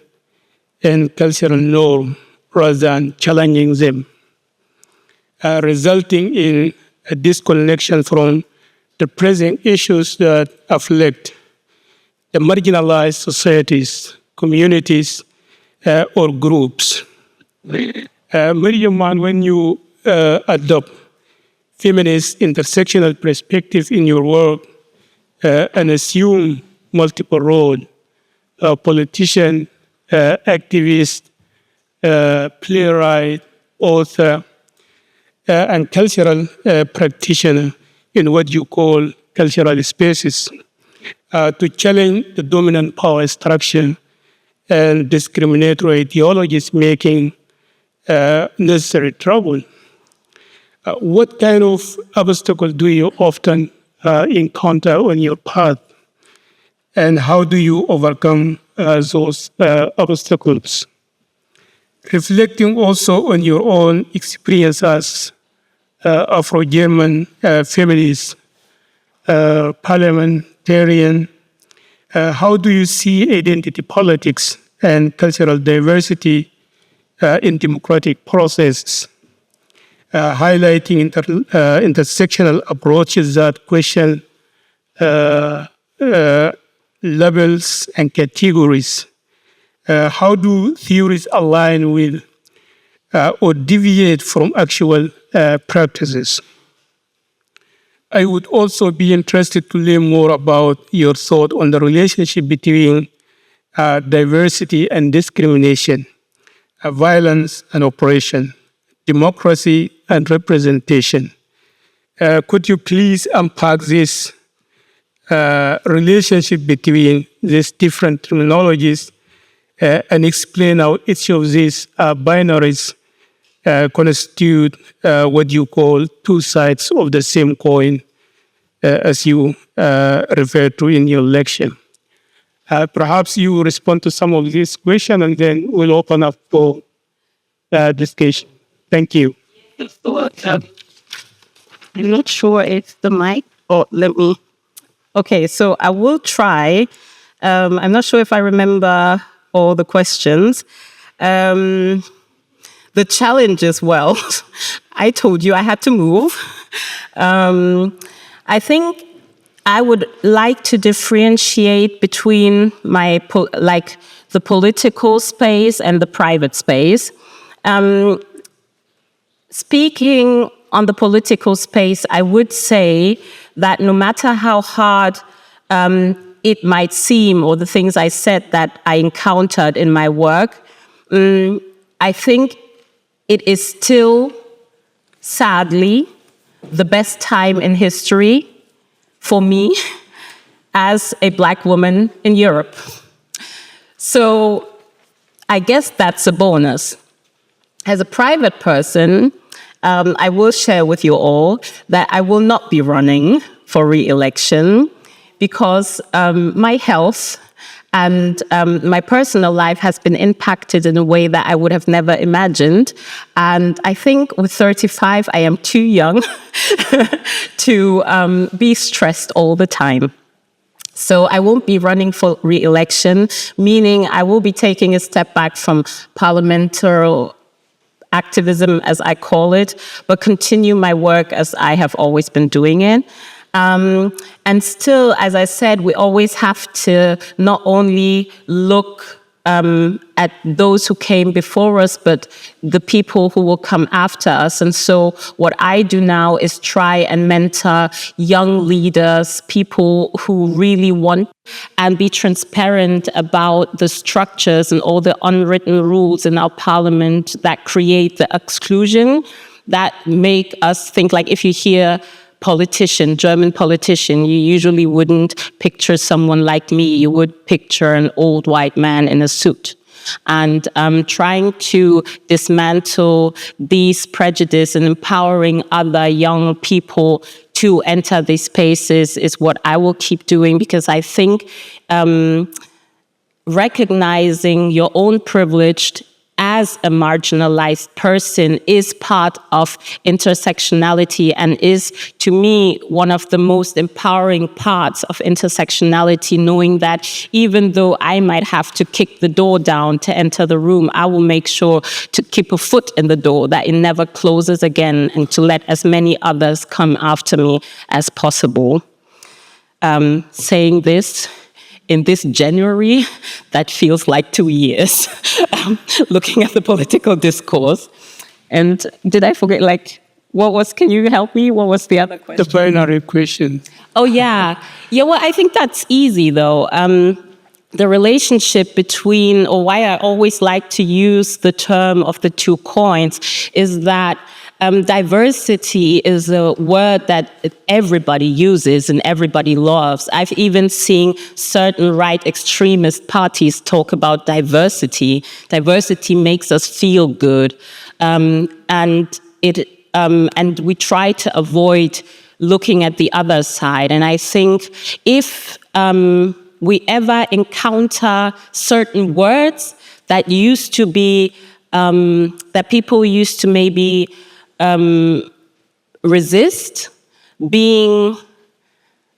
and cultural norm rather than challenging them, resulting in a disconnection from the present issues that afflict the marginalized societies, communities, or groups. Mirrianne Mahn, when you adopt feminist intersectional perspective in your work and assume multiple roles, politician, activist, playwright, author, and cultural practitioner in what you call cultural spaces to challenge the dominant power structure and discriminatory ideologies making necessary trouble. What kind of obstacles do you often encounter on your path? And how do you overcome those obstacles? Reflecting also on your own experience as Afro-German feminist, parliamentarian, how do you see identity politics and cultural diversity in democratic processes, highlighting intersectional approaches that question labels and categories? How do theories align with or deviate from actual practices? I would also be interested to learn more about your thought on the relationship between diversity and discrimination, violence and oppression, democracy and representation. Could you please unpack this relationship between these different terminologies and explain how each of these binaries constitute what you call two sides of the same coin, as you referred to in your lecture. Perhaps you respond to some of these questions and then we'll open up for discussion. Thank you. I'm not sure if the mic, let me. Okay, so I will try. I'm not sure if I remember all the questions. The challenge as well, I told you I had to move. I think I would like to differentiate between the political space and the private space. Speaking on the political space, I would say that no matter how hard it might seem, or the things I said that I encountered in my work, I think it is still, sadly, the best time in history for me as a Black woman in Europe. So I guess that's a bonus. As a private person, I will share with you all that I will not be running for re-election because my health and my personal life has been impacted in a way that I would have never imagined. And I think with 35, I am too young to be stressed all the time. So I won't be running for re-election, meaning I will be taking a step back from parliamentary activism, as I call it, but continue my work as I have always been doing it. And still, as I said, we always have to not only look at those who came before us, but the people who will come after us. And so what I do now is try and mentor young leaders, people who really want and be transparent about the structures and all the unwritten rules in our parliament that create the exclusion, that make us think, like if you hear politician, German politician, you usually wouldn't picture someone like me. You would picture an old white man in a suit. And trying to dismantle these prejudices and empowering other young people to enter these spaces is what I will keep doing, because I think recognizing your own privilege as a marginalized person is part of intersectionality and is, to me, one of the most empowering parts of intersectionality, knowing that even though I might have to kick the door down to enter the room, I will make sure to keep a foot in the door, that it never closes again, and to let as many others come after me as possible. Saying this, in this January, that feels like 2 years, looking at the political discourse. And did I forget, can you help me? What was the other question? The binary question. Oh, yeah. Yeah, well, I think that's easy, though. the relationship between, or why I always like to use the term of the two coins, is that diversity is a word that everybody uses and everybody loves. I've even seen certain right extremist parties talk about diversity. Diversity makes us feel good, and we try to avoid looking at the other side. And I think if we ever encounter certain words that used to be, that people used to maybe resist being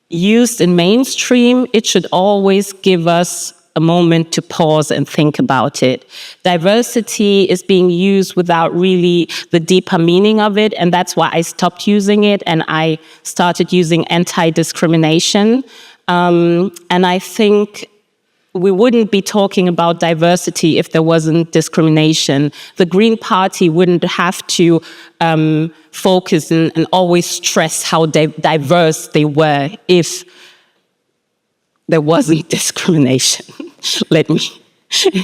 used in mainstream, it should always give us a moment to pause and think about it. Diversity is being used without really the deeper meaning of it, and that's why I stopped using it and I started using anti-discrimination. And I think we wouldn't be talking about diversity if there wasn't discrimination. The Green Party wouldn't have to focus and always stress how diverse they were if there wasn't discrimination. Let me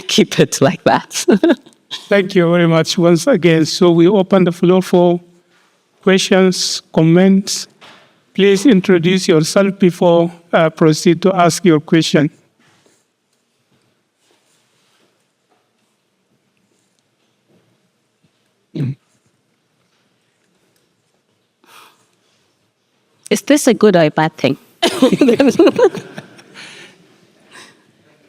keep it like that. Thank you very much once again. So we open the floor for questions, comments. Please introduce yourself before I proceed to ask your question. Is this a good or a bad thing?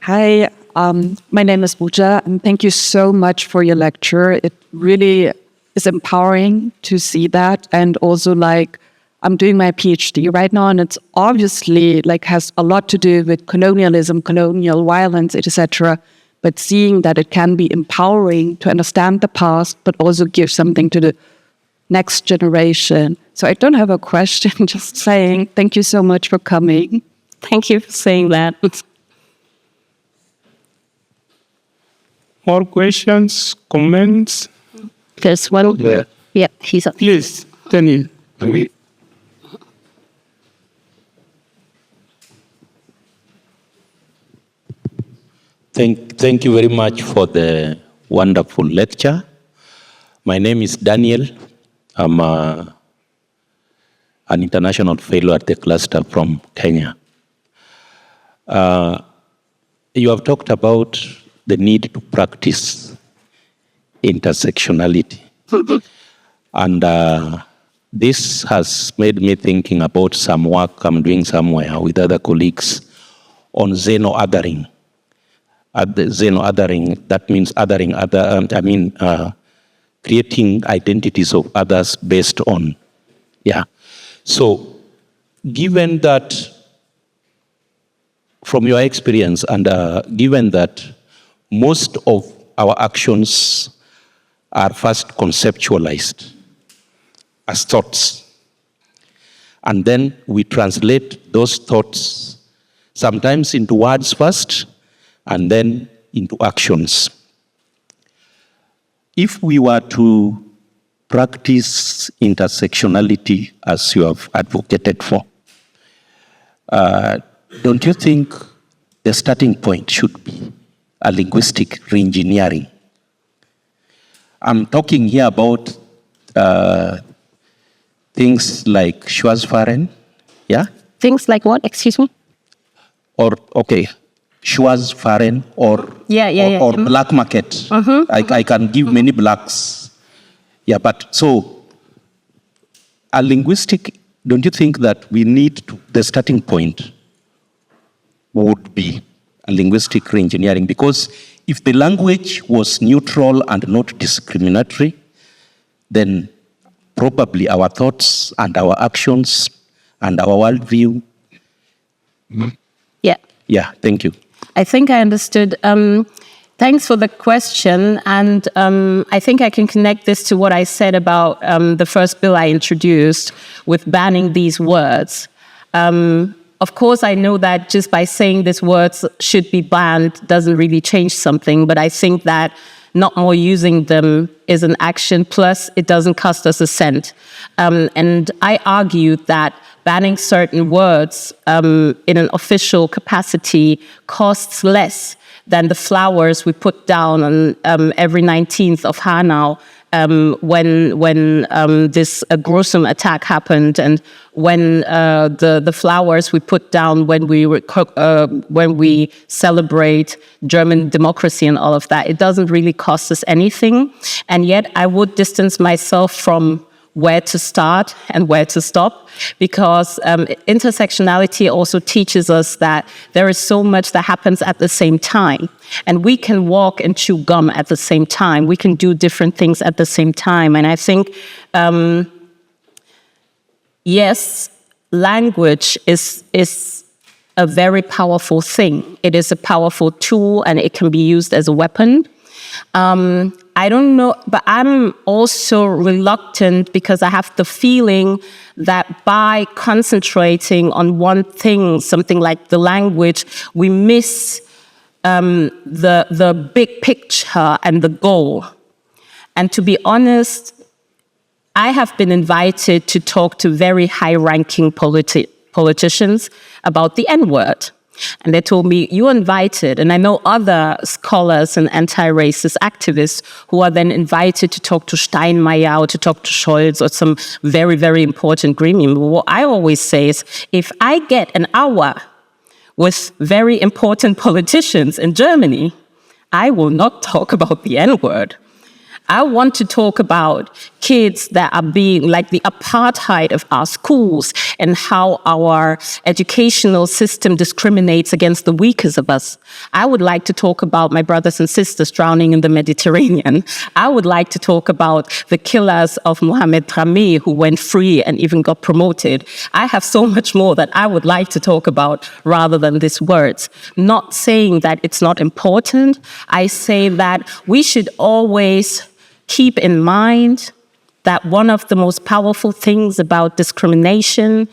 Hi, my name is Buja, and thank you so much for your lecture. It really is empowering to see that, and also I'm doing my PhD right now, and it's obviously has a lot to do with colonialism, colonial violence, etc. But seeing that it can be empowering to understand the past, but also give something to the next generation. So I don't have a question, just saying thank you so much for coming. Thank you for saying that. More questions, comments? There's one. Yeah, he's up. Please, Daniel. Thank you very much for the wonderful lecture. My name is Daniel. I'm an international fellow at the cluster from Kenya. You have talked about the need to practice intersectionality. And this has made me thinking about some work I'm doing somewhere with other colleagues on xeno-othering. Xeno-othering, that means othering other, creating identities of others based on, So, given that, from your experience, and given that most of our actions are first conceptualized as thoughts, and then we translate those thoughts sometimes into words first, and then into actions. If we were to practice intersectionality as you have advocated for, don't you think the starting point should be a linguistic reengineering? I'm talking here about things like Schwarzfahren, Things like what? Excuse me? Schwarzfahren or black market. I can give many blacks. But so a linguistic, don't you think that we need to, the starting point would be a linguistic reengineering? Because if the language was neutral and not discriminatory, then probably our thoughts and our actions and our worldview. Yeah, thank you. I think I understood. Thanks for the question. And I think I can connect this to what I said about the first bill I introduced with banning these words. Of course, I know that just by saying these words should be banned doesn't really change something, but I think that not more using them is an action, plus it doesn't cost us a cent. And I argue that banning certain words in an official capacity costs less than the flowers we put down on every 19th of Hanau when this gruesome attack happened, and when the flowers we put down when we celebrate German democracy and all of that. It doesn't really cost us anything, and yet I would distance myself from where to start and where to stop, because intersectionality also teaches us that there is so much that happens at the same time. And we can walk and chew gum at the same time. We can do different things at the same time. And I think, yes, language is a very powerful thing. It is a powerful tool, and it can be used as a weapon. I don't know, but I'm also reluctant because I have the feeling that by concentrating on one thing, something like the language, we miss the big picture and the goal. And to be honest, I have been invited to talk to very high-ranking politicians about the N-word. And they told me, you're invited. And I know other scholars and anti-racist activists who are then invited to talk to Steinmeier or to talk to Scholz or some very, very important gremium. But what I always say is, if I get an hour with very important politicians in Germany, I will not talk about the N-word. I want to talk about kids that are being, like the apartheid of our schools and how our educational system discriminates against the weakest of us. I would like to talk about my brothers and sisters drowning in the Mediterranean. I would like to talk about the killers of Mohamed Rami, who went free and even got promoted. I have so much more that I would like to talk about rather than these words. Not saying that it's not important. I say that we should always keep in mind that one of the most powerful things about discrimination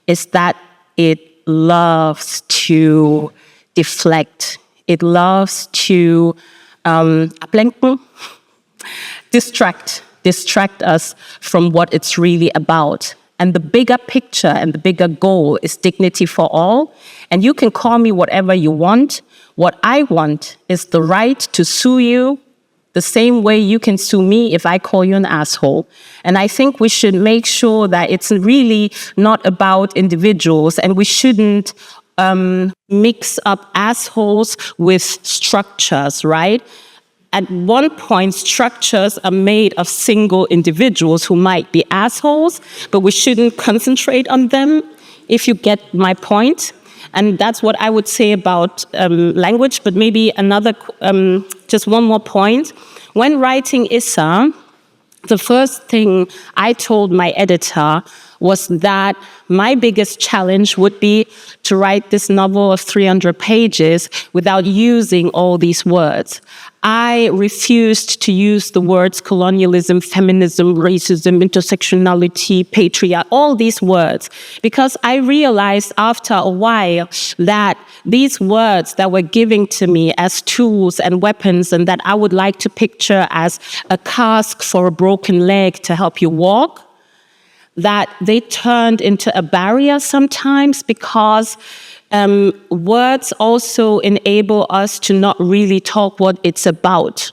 is that it loves to deflect. It loves to ablenken, distract us from what it's really about. And the bigger picture and the bigger goal is dignity for all. And you can call me whatever you want. What I want is the right to sue you the same way you can sue me if I call you an asshole. And I think we should make sure that it's really not about individuals, and we shouldn't mix up assholes with structures, right? At one point, structures are made of single individuals who might be assholes, but we shouldn't concentrate on them, if you get my point. And that's what I would say about language, but maybe another, just one more point. When writing Issa, the first thing I told my editor was that my biggest challenge would be to write this novel of 300 pages without using all these words. I refused to use the words colonialism, feminism, racism, intersectionality, patriarchy, all these words, because I realized after a while that these words that were given to me as tools and weapons, and that I would like to picture as a cask for a broken leg to help you walk, that they turned into a barrier sometimes, because words also enable us to not really talk what it's about.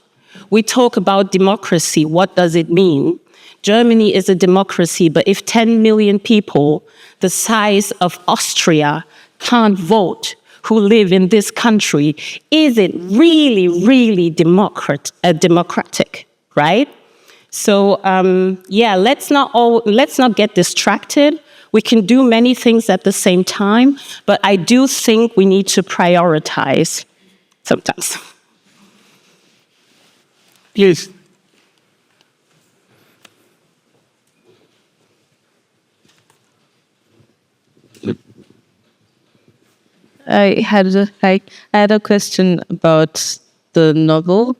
We talk about democracy. What does it mean? Germany is a democracy, but if 10 million people, the size of Austria, can't vote, who live in this country, is it really, really democratic, right? So yeah, let's not get distracted. We can do many things at the same time, but I do think we need to prioritize sometimes. Please. I had a question about the novel,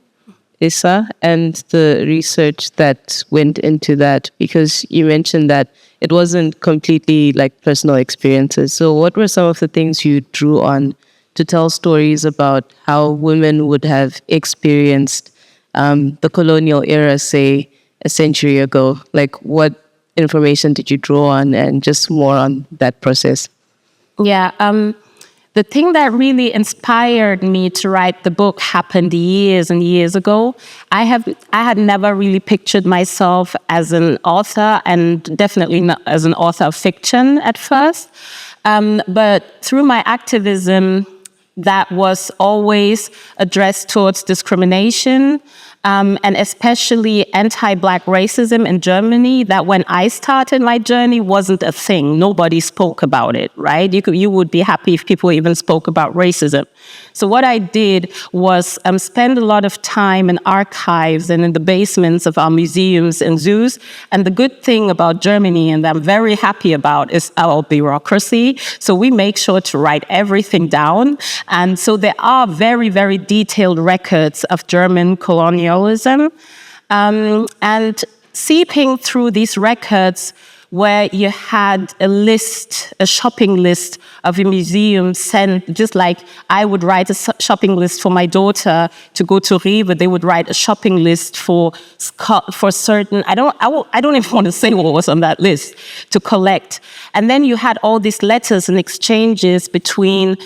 Issa, and the research that went into that, because you mentioned that it wasn't completely like personal experiences. So what were some of the things you drew on to tell stories about how women would have experienced the colonial era, say, a century ago? Like, what information did you draw on, and just more on that process? Yeah, the thing that really inspired me to write the book happened years and years ago. I had never really pictured myself as an author, and definitely not as an author of fiction at first. But through my activism, that was always addressed towards discrimination, and especially anti-Black racism in Germany, that when I started my journey wasn't a thing. Nobody spoke about it, right? You would be happy if people even spoke about racism. So what I did was spend a lot of time in archives and in the basements of our museums and zoos. And the good thing about Germany, and I'm very happy about, is our bureaucracy. So we make sure to write everything down. And so there are very, very detailed records of German colonialism. And seeping through these records, where you had a shopping list of a museum sent, just like I would write a shopping list for my daughter to go to Rewe, they would write a shopping list for certain, I don't even want to say what was on that list, to collect. And then you had all these letters and exchanges between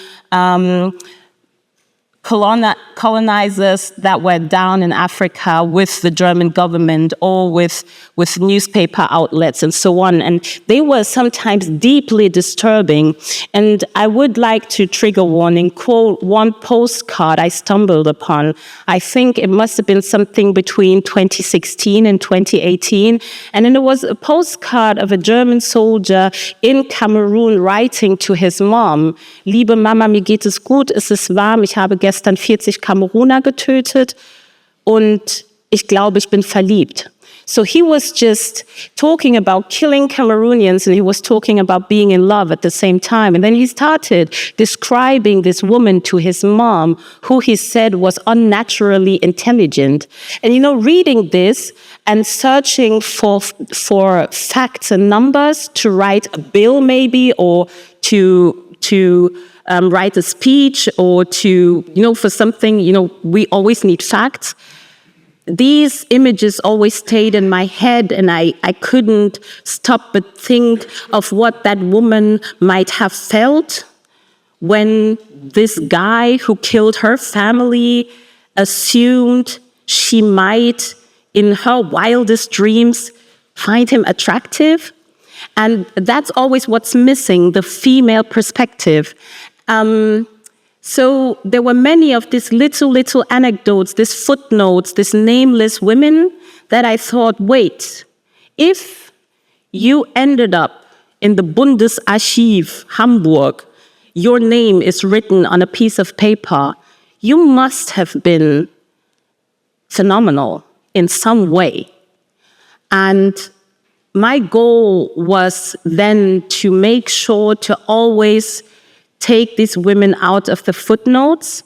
colonizers that were down in Africa with the German government, or with newspaper outlets and so on. And they were sometimes deeply disturbing. And I would like to trigger warning, quote one postcard I stumbled upon. I think it must have been something between 2016 and 2018. And then there was a postcard of a German soldier in Cameroon writing to his mom, liebe Mama, mir geht es gut, es ist warm, ich habe gestern 40 Kameruner getötet und ich glaube, ich bin verliebt. So he was just talking about killing Cameroonians, and he was talking about being in love at the same time. And then he started describing this woman to his mom, who he said was unnaturally intelligent. And, reading this and searching for facts and numbers to write a bill maybe, or to write a speech, or to, for something, we always need facts. These images always stayed in my head, and I couldn't stop but think of what that woman might have felt when this guy who killed her family assumed she might, in her wildest dreams, find him attractive. And that's always what's missing, the female perspective. So there were many of these little anecdotes, these footnotes, these nameless women that I thought, wait, if you ended up in the Bundesarchiv Hamburg, your name is written on a piece of paper, you must have been phenomenal in some way. And my goal was then to make sure to always take these women out of the footnotes.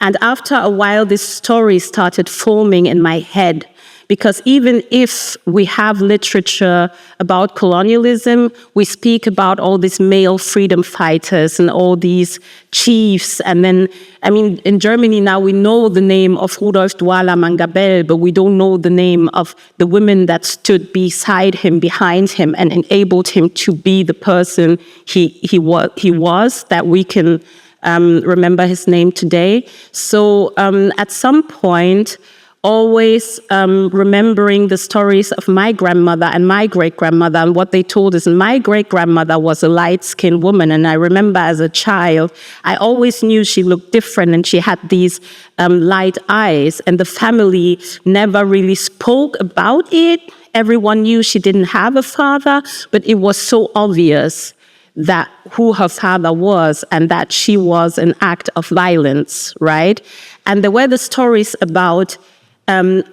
And after a while, this story started forming in my head. Because even if we have literature about colonialism, we speak about all these male freedom fighters and all these chiefs. And then, in Germany now we know the name of Rudolf Douala Mangabell, but we don't know the name of the women that stood beside him, behind him, and enabled him to be the person he was, that we can remember his name today. So at some point, always remembering the stories of my grandmother and my great-grandmother, and what they told us. My great-grandmother was a light-skinned woman, and I remember as a child, I always knew she looked different, and she had these light eyes, and the family never really spoke about it. Everyone knew she didn't have a father, but it was so obvious that who her father was, and that she was an act of violence, right? And there were the stories about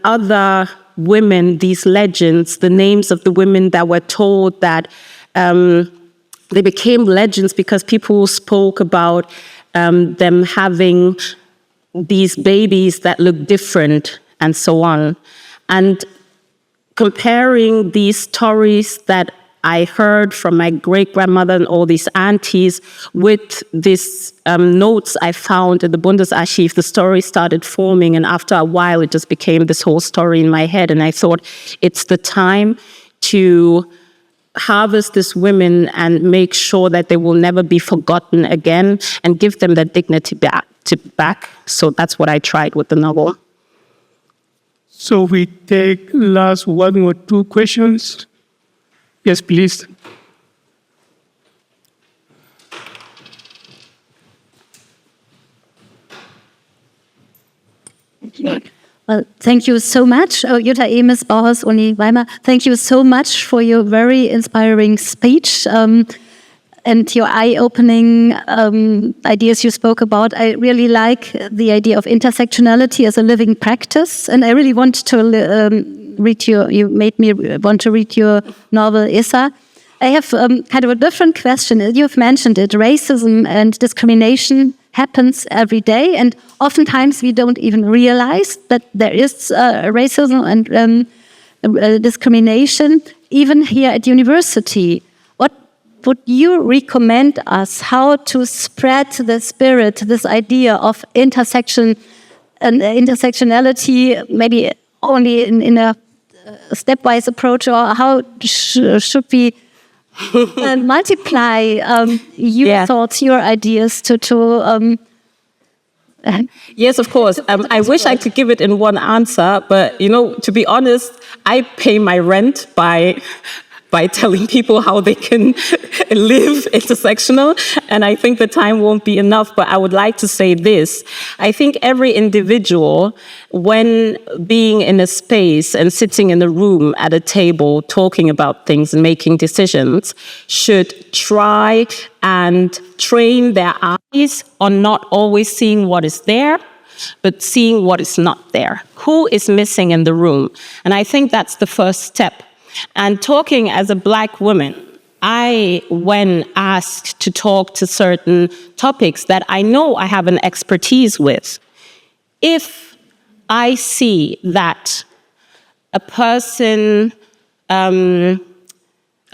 other women, these legends, the names of the women that were told that they became legends because people spoke about them having these babies that look different and so on. And comparing these stories that I heard from my great-grandmother and all these aunties with these notes I found in the Bundesarchiv, the story started forming, and after a while it just became this whole story in my head, and I thought it's the time to harvest these women and make sure that they will never be forgotten again and give them that dignity back. So that's what I tried with the novel. So we take last one or two questions. Yes, please. Well, thank you so much, Jutta Emes, Bauhaus Uni Weimar. Thank you so much for your very inspiring speech and your eye-opening ideas you spoke about. I really like the idea of intersectionality as a living practice, and I really want to you made me want to read your novel, Issa. I have kind of a different question. You've mentioned it, racism and discrimination happens every day, and oftentimes we don't even realize that there is racism and discrimination, even here at university. What would you recommend us how to spread the spirit, this idea of intersection and intersectionality, maybe only in a stepwise approach, or how should we multiply your thoughts, your ideas to Yes, of course. I wish I could give it in one answer, but to be honest, I pay my rent by telling people how they can live intersectional, and I think the time won't be enough, but I would like to say this. I think every individual, when being in a space and sitting in a room at a table talking about things and making decisions, should try and train their eyes on not always seeing what is there, but seeing what is not there. Who is missing in the room? And I think that's the first step. And talking as a Black woman, when asked to talk to certain topics that I know I have an expertise with, if I see that a person, a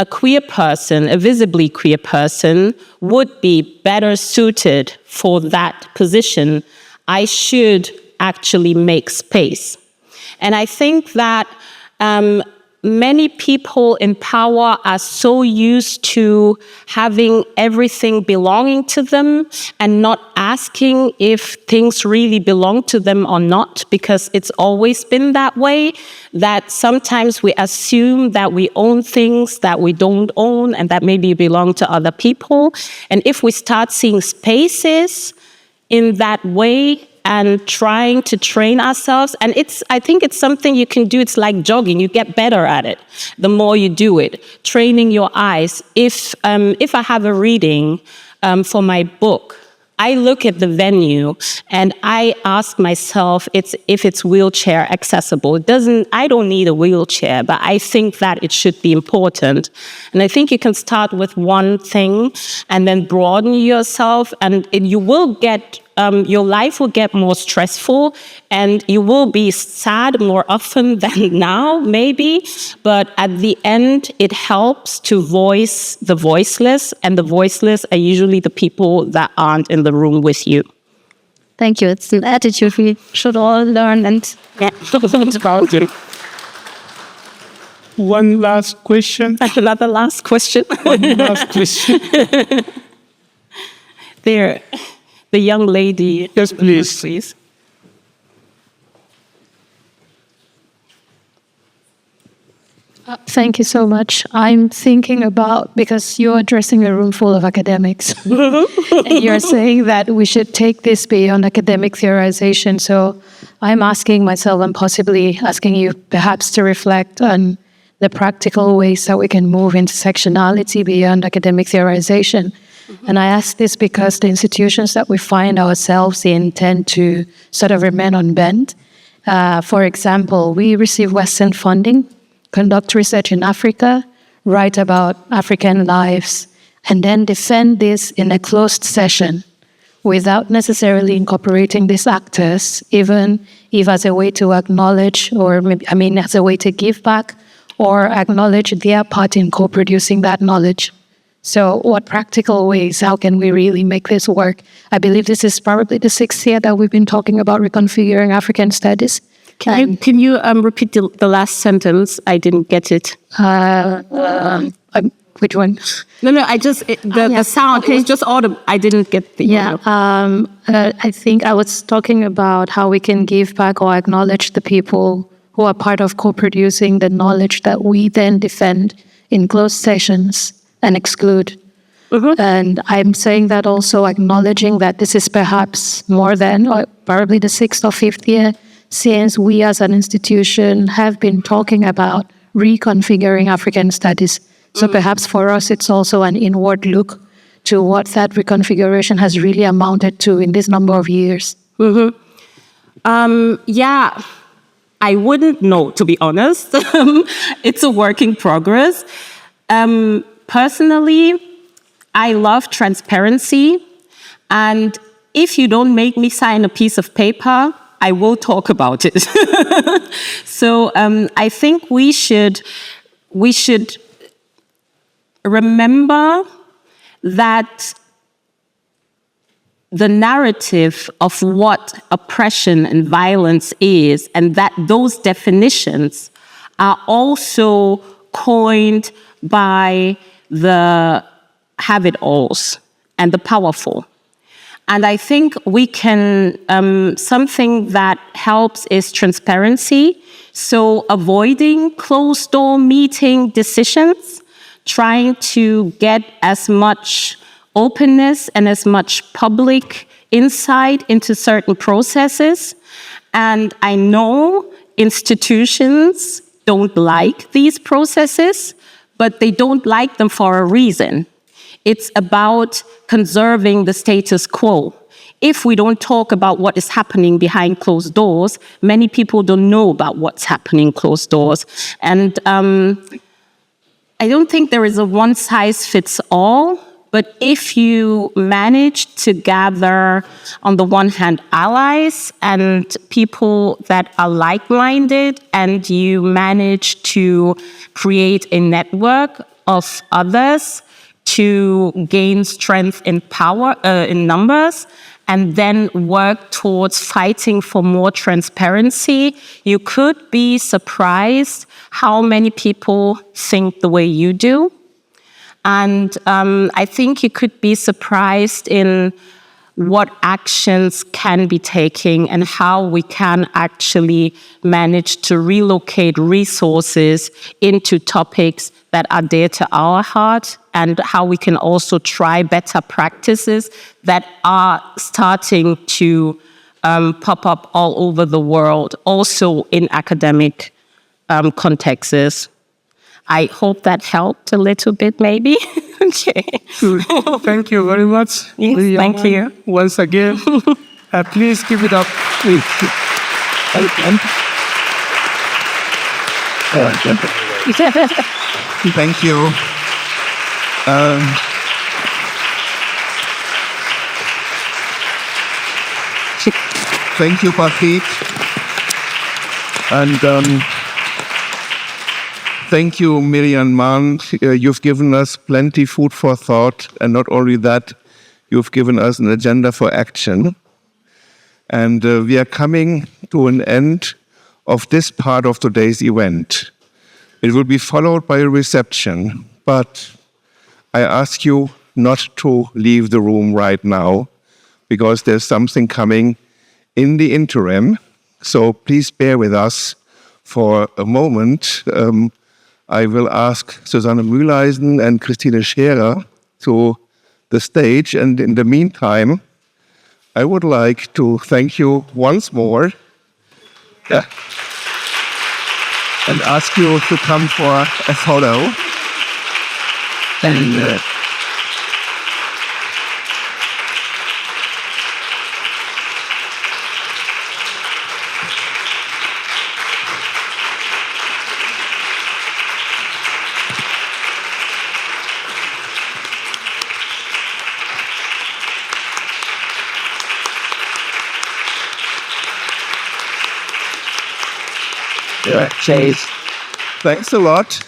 queer person, a visibly queer person, would be better suited for that position, I should actually make space. And I think that many people in power are so used to having everything belonging to them and not asking if things really belong to them or not, because it's always been that way, that sometimes we assume that we own things that we don't own and that maybe belong to other people. And if we start seeing spaces in that way, and trying to train ourselves. And I think it's something you can do. It's like jogging. You get better at it the more you do it. Training your eyes. If I have a reading for my book, I look at the venue and I ask myself if it's wheelchair accessible. I don't need a wheelchair, but I think that it should be important. And I think you can start with one thing and then broaden yourself, and you will get your life will get more stressful and you will be sad more often than now, maybe. But at the end, it helps to voice the voiceless, and the voiceless are usually the people that aren't in the room with you. Thank you. It's an attitude we should all learn and about it. One last question. Another last question. One last question. There. The young lady. Yes, please. Thank you so much. I'm thinking about, because you're addressing a room full of academics, and you're saying that we should take this beyond academic theorization. So I'm asking myself, and possibly asking you perhaps to reflect on the practical ways that we can move intersectionality beyond academic theorization. And I ask this because the institutions that we find ourselves in tend to sort of remain unbent. For example, we receive Western funding, conduct research in Africa, write about African lives, and then defend this in a closed session without necessarily incorporating these actors, even if as a way to acknowledge, or maybe, as a way to give back or acknowledge their part in co-producing that knowledge. So what practical ways, how can we really make this work? I believe this is probably the 6th year that we've been talking about reconfiguring African studies. Can you repeat the last sentence? I didn't get it. which one? No, the sound, it was just audible. I didn't get the audio. I think I was talking about how we can give back or acknowledge the people who are part of co-producing the knowledge that we then defend in closed sessions and exclude. And I'm saying that also acknowledging that this is perhaps more than, or probably the 6th or 5th year since we as an institution have been talking about reconfiguring African studies. So perhaps for us, it's also an inward look to what that reconfiguration has really amounted to in this number of years. I wouldn't know, to be honest. It's a work in progress. Personally, I love transparency. And if you don't make me sign a piece of paper, I will talk about it. So I think we should remember that the narrative of what oppression and violence is, and that those definitions are also coined by the have-it-alls and the powerful. And I think we can, something that helps is transparency. So avoiding closed-door meeting decisions, trying to get as much openness and as much public insight into certain processes. And I know institutions don't like these processes, but they don't like them for a reason. It's about conserving the status quo. If we don't talk about what is happening behind closed doors, many people don't know about what's happening closed doors. And I don't think there is a one-size-fits-all, but if you manage to gather, on the one hand, allies and people that are like-minded, and you manage to create a network of others to gain strength in power, in numbers, and then work towards fighting for more transparency, you could be surprised how many people think the way you do. And I think you could be surprised in what actions can be taken and how we can actually manage to relocate resources into topics that are dear to our heart, and how we can also try better practices that are starting to pop up all over the world, also in academic contexts. I hope that helped a little bit, maybe. Okay. Good. Thank you very much. Yes, thank you. Once again, please give it up. Please. Thank you. Thank you, Patrick. And thank you, Mirrianne Mahn. You've given us plenty food for thought, and not only that, you've given us an agenda for action. And we are coming to an end of this part of today's event. It will be followed by a reception, but I ask you not to leave the room right now, because there's something coming in the interim. So please bear with us for a moment. I will ask Susanne Mühleisen and Christine Scherer to the stage. And in the meantime, I would like to thank you once more and ask you to come for a photo. And Chase. Thanks a lot.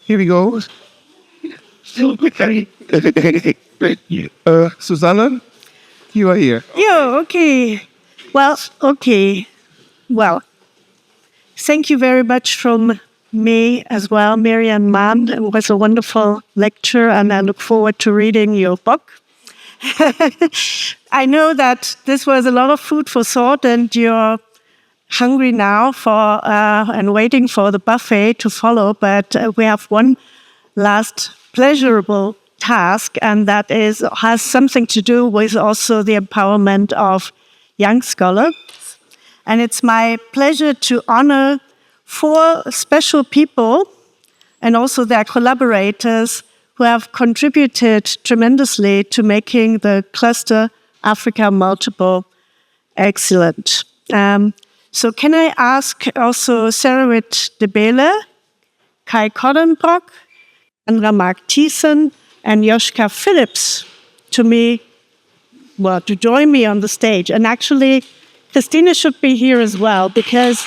Here we go. Susanne, you are here. Yeah, okay. Well, thank you very much from me as well, Mirrianne Mahn. It was a wonderful lecture, and I look forward to reading your book. I know that this was a lot of food for thought, and you're hungry now and waiting for the buffet to follow, but we have one last pleasurable task, and that has something to do with also the empowerment of young scholars. And it's my pleasure to honor 4 special people and also their collaborators who have contributed tremendously to making the cluster Africa Multiple excellent. So can I ask also Sarahwit de Bele, Kai Koddenbrock, Andra Mark Thiessen, and Joschka Phillips to join me on the stage. And actually, Christine should be here as well, because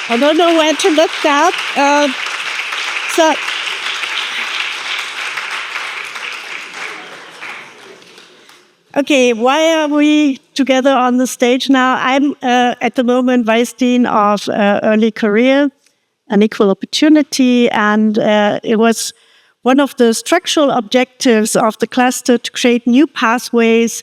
I don't know where to look now. Okay, why are we together on the stage now? I'm at the moment Vice Dean of Early Career and Equal Opportunity, and it was one of the structural objectives of the cluster to create new pathways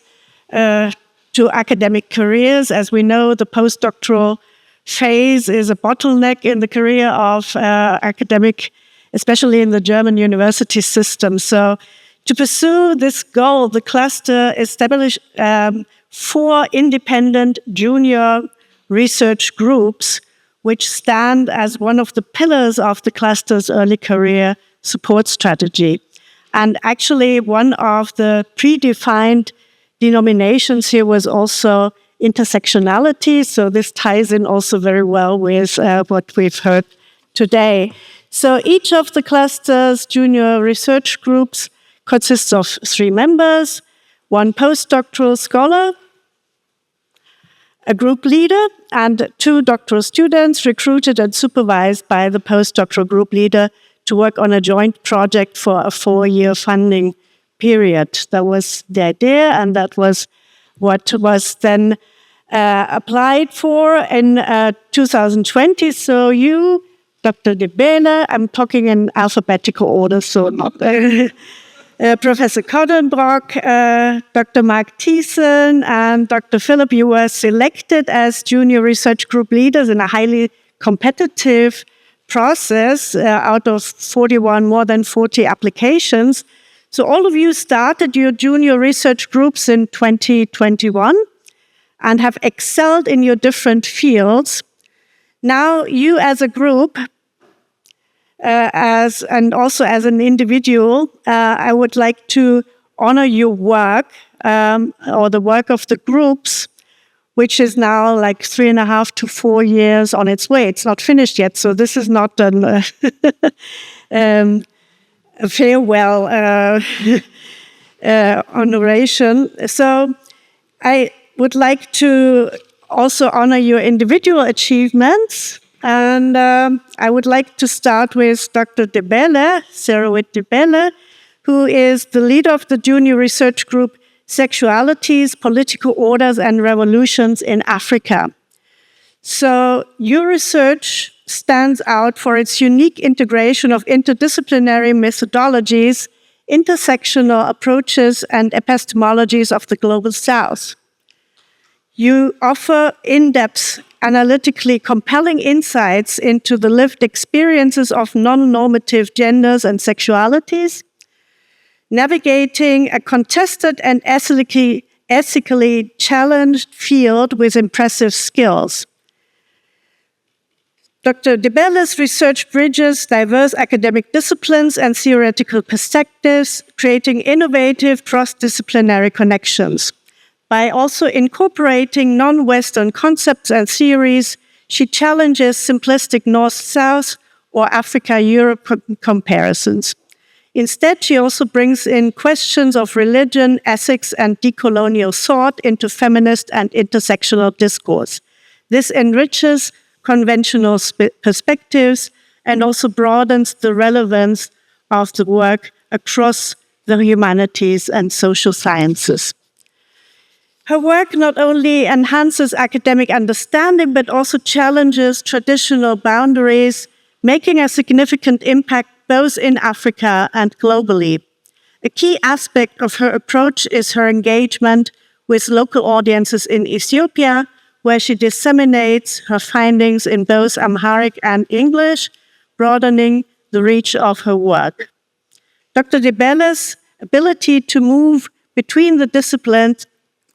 to academic careers. As we know, the postdoctoral phase is a bottleneck in the career of academic, especially in the German university system. So to pursue this goal, the cluster established 4 independent junior research groups, which stand as one of the pillars of the cluster's early career support strategy. And actually, one of the predefined denominations here was also intersectionality. So this ties in also very well with what we've heard today. So each of the cluster's junior research groups consists of 3 members, 1 postdoctoral scholar, a group leader, and 2 doctoral students recruited and supervised by the postdoctoral group leader to work on a joint project for a 4-year funding period. That was the idea, and that was what was then applied for in 2020. So you, Dr. de Bele, I'm talking in alphabetical order, so not Professor Koddenbrock, Dr. Mark Thiessen, and Dr. Philip, you were selected as junior research group leaders in a highly competitive process out of more than 40 applications. So all of you started your junior research groups in 2021 and have excelled in your different fields. Now you as a group, and also as an individual, I would like to honor your work, or the work of the groups, which is now like 3.5 to 4 years on its way. It's not finished yet, so this is not a farewell honoration. So I would like to also honor your individual achievements. And I would like to start with Dr. de Bele, Sarahwit de Bele, who is the leader of the junior research group Sexualities, Political Orders and Revolutions in Africa. So your research stands out for its unique integration of interdisciplinary methodologies, intersectional approaches, and epistemologies of the Global South. You offer in-depth, analytically compelling insights into the lived experiences of non-normative genders and sexualities, navigating a contested and ethically challenged field with impressive skills. Dr. de Bele's research bridges diverse academic disciplines and theoretical perspectives, creating innovative cross-disciplinary connections. By also incorporating non-Western concepts and theories, she challenges simplistic North-South or Africa-Europe comparisons. Instead, she also brings in questions of religion, ethics, and decolonial thought into feminist and intersectional discourse. This enriches conventional perspectives and also broadens the relevance of the work across the humanities and social sciences. Her work not only enhances academic understanding, but also challenges traditional boundaries, making a significant impact both in Africa and globally. A key aspect of her approach is her engagement with local audiences in Ethiopia, where she disseminates her findings in both Amharic and English, broadening the reach of her work. Dr. Debele's ability to move between the disciplines,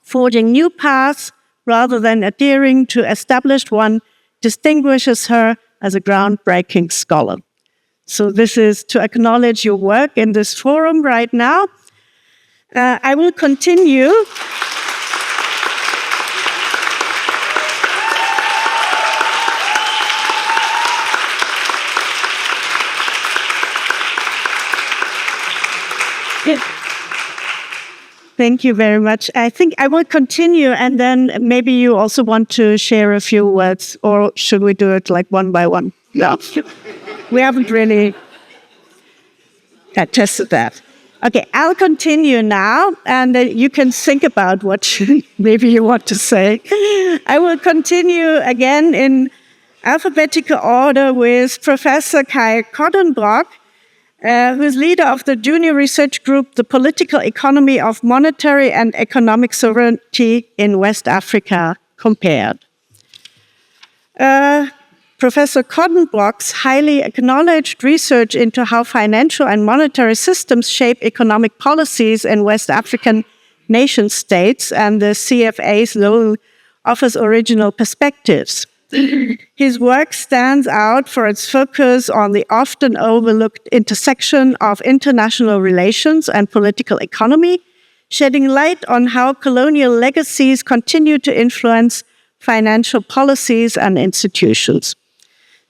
forging new paths rather than adhering to established one, distinguishes her as a groundbreaking scholar. So this is to acknowledge your work in this forum right now. I will continue. Thank you very much. I think I will continue, and then maybe you also want to share a few words, or should we do it like one by one? No. We haven't really tested that. Okay, I'll continue now, and you can think about what maybe you want to say. I will continue again in alphabetical order with Professor Kai Koddenbrock, who is leader of the junior research group, The Political Economy of Monetary and Economic Sovereignty in West Africa, Compared. Professor Koddenbrock's highly acknowledged research into how financial and monetary systems shape economic policies in West African nation states and the CFA's role offers original perspectives. His work stands out for its focus on the often overlooked intersection of international relations and political economy, shedding light on how colonial legacies continue to influence financial policies and institutions.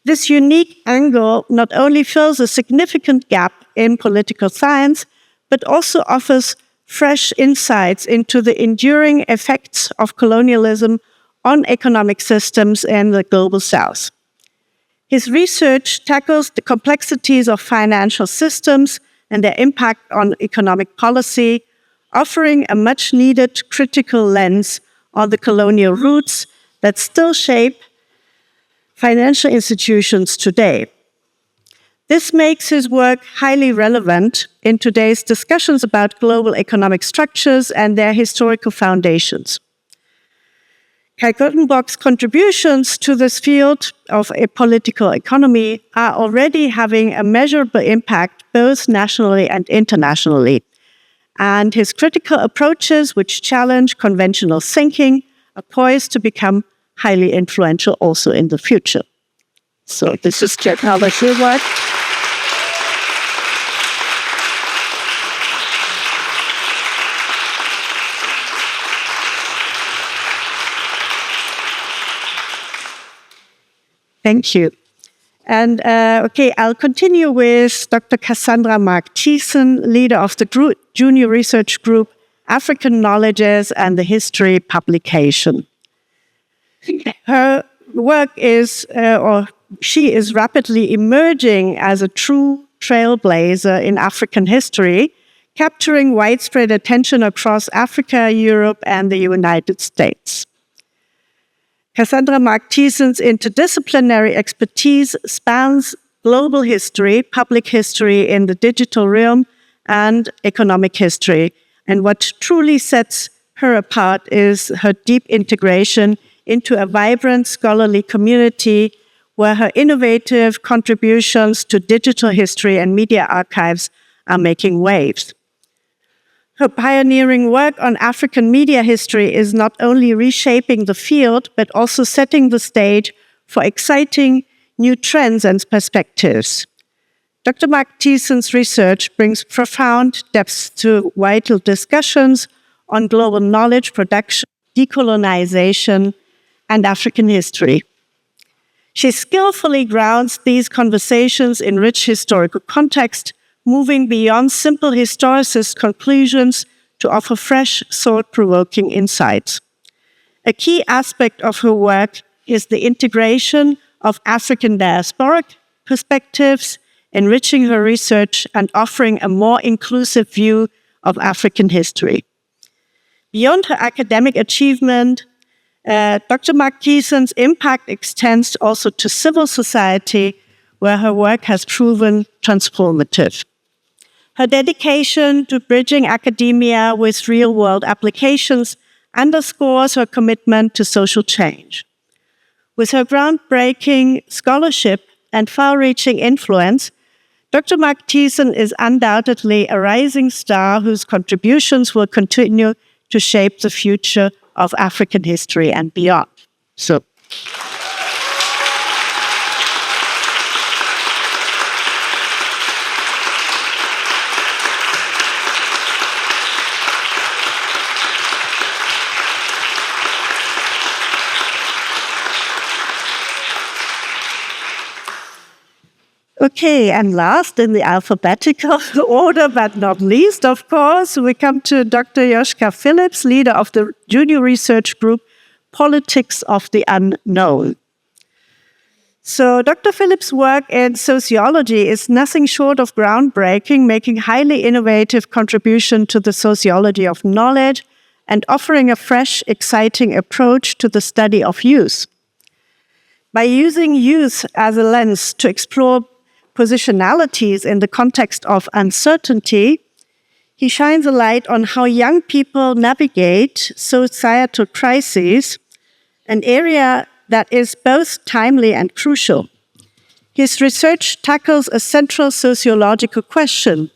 This unique angle not only fills a significant gap in political science, but also offers fresh insights into the enduring effects of colonialism on economic systems in the Global South. His research tackles the complexities of financial systems and their impact on economic policy, offering a much-needed critical lens on the colonial roots that still shape financial institutions today. This makes his work highly relevant in today's discussions about global economic structures and their historical foundations. Kai Koddenbrock's contributions to this field of a political economy are already having a measurable impact both nationally and internationally. And his critical approaches, which challenge conventional thinking, are poised to become highly influential also in the future. So this is Jack Halbert's work. Thank you. And okay, I'll continue with Dr. Cassandra Mark-Thiessen, leader of the junior research group, African Knowledges and the History Publication. Her work is, or she is rapidly emerging as a true trailblazer in African history, capturing widespread attention across Africa, Europe, and the United States. Cassandra Mark-Thiessen's interdisciplinary expertise spans global history, public history in the digital realm, and economic history. And what truly sets her apart is her deep integration into a vibrant scholarly community where her innovative contributions to digital history and media archives are making waves. Her pioneering work on African media history is not only reshaping the field, but also setting the stage for exciting new trends and perspectives. Dr. Mark-Thiessen's research brings profound depth to vital discussions on global knowledge production, decolonization, and African history. She skillfully grounds these conversations in rich historical context, moving beyond simple historicist conclusions to offer fresh, thought-provoking insights. A key aspect of her work is the integration of African diasporic perspectives, enriching her research and offering a more inclusive view of African history. Beyond her academic achievement, Dr. Mark-Thiessen's impact extends also to civil society, where her work has proven transformative. Her dedication to bridging academia with real-world applications underscores her commitment to social change. With her groundbreaking scholarship and far-reaching influence, Dr. Mark-Thiessen is undoubtedly a rising star whose contributions will continue to shape the future of African history and beyond. So. Okay, and last in the alphabetical order, but not least, of course, we come to Dr. Joschka Phillips, leader of the junior research group Politics of the Unknown. So Dr. Phillips' work in sociology is nothing short of groundbreaking, making highly innovative contribution to the sociology of knowledge and offering a fresh, exciting approach to the study of youth. By using youth as a lens to explore positionalities in the context of uncertainty, he shines a light on how young people navigate societal crises, an area that is both timely and crucial. His research tackles a central sociological question: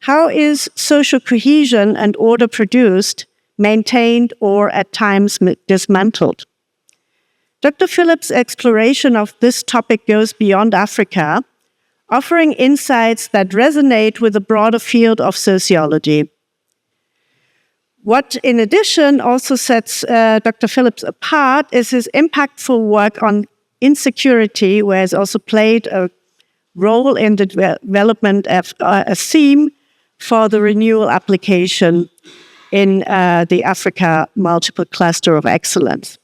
how is social cohesion and order produced, maintained, or at times dismantled? Dr. Phillips' exploration of this topic goes beyond Africa, offering insights that resonate with the broader field of sociology. What, in addition, also sets Dr. Phillips apart is his impactful work on insecurity, where he's also played a role in the development of a theme for the renewal application in the Africa Multiple Cluster of Excellence.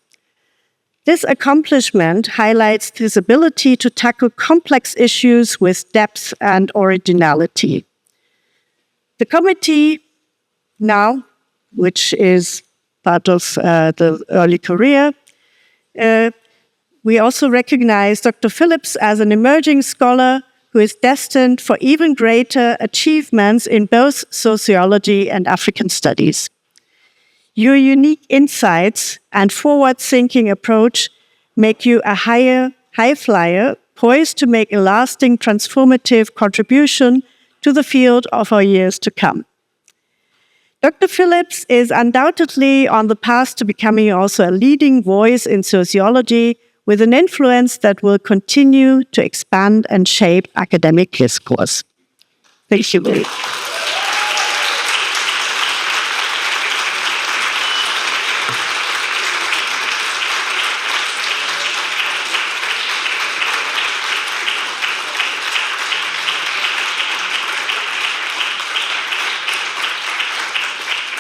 This accomplishment highlights his ability to tackle complex issues with depth and originality. The committee now, which is part of the early career, we also recognize Dr. Phillips as an emerging scholar who is destined for even greater achievements in both sociology and African studies. Your unique insights and forward-thinking approach make you a high flyer, poised to make a lasting, transformative contribution to the field of our years to come. Dr. Phillips is undoubtedly on the path to becoming also a leading voice in sociology, with an influence that will continue to expand and shape academic discourse. Thank you.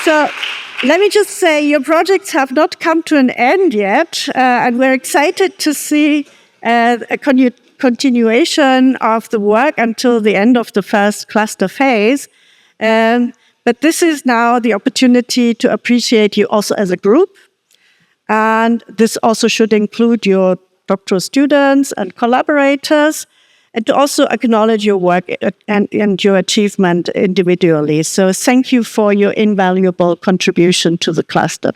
So let me just say, your projects have not come to an end yet, and we're excited to see a continuation of the work until the end of the first cluster phase. But this is now the opportunity to appreciate you also as a group. And this also should include your doctoral students and collaborators, and to also acknowledge your work and your achievement individually. So thank you for your invaluable contribution to the cluster.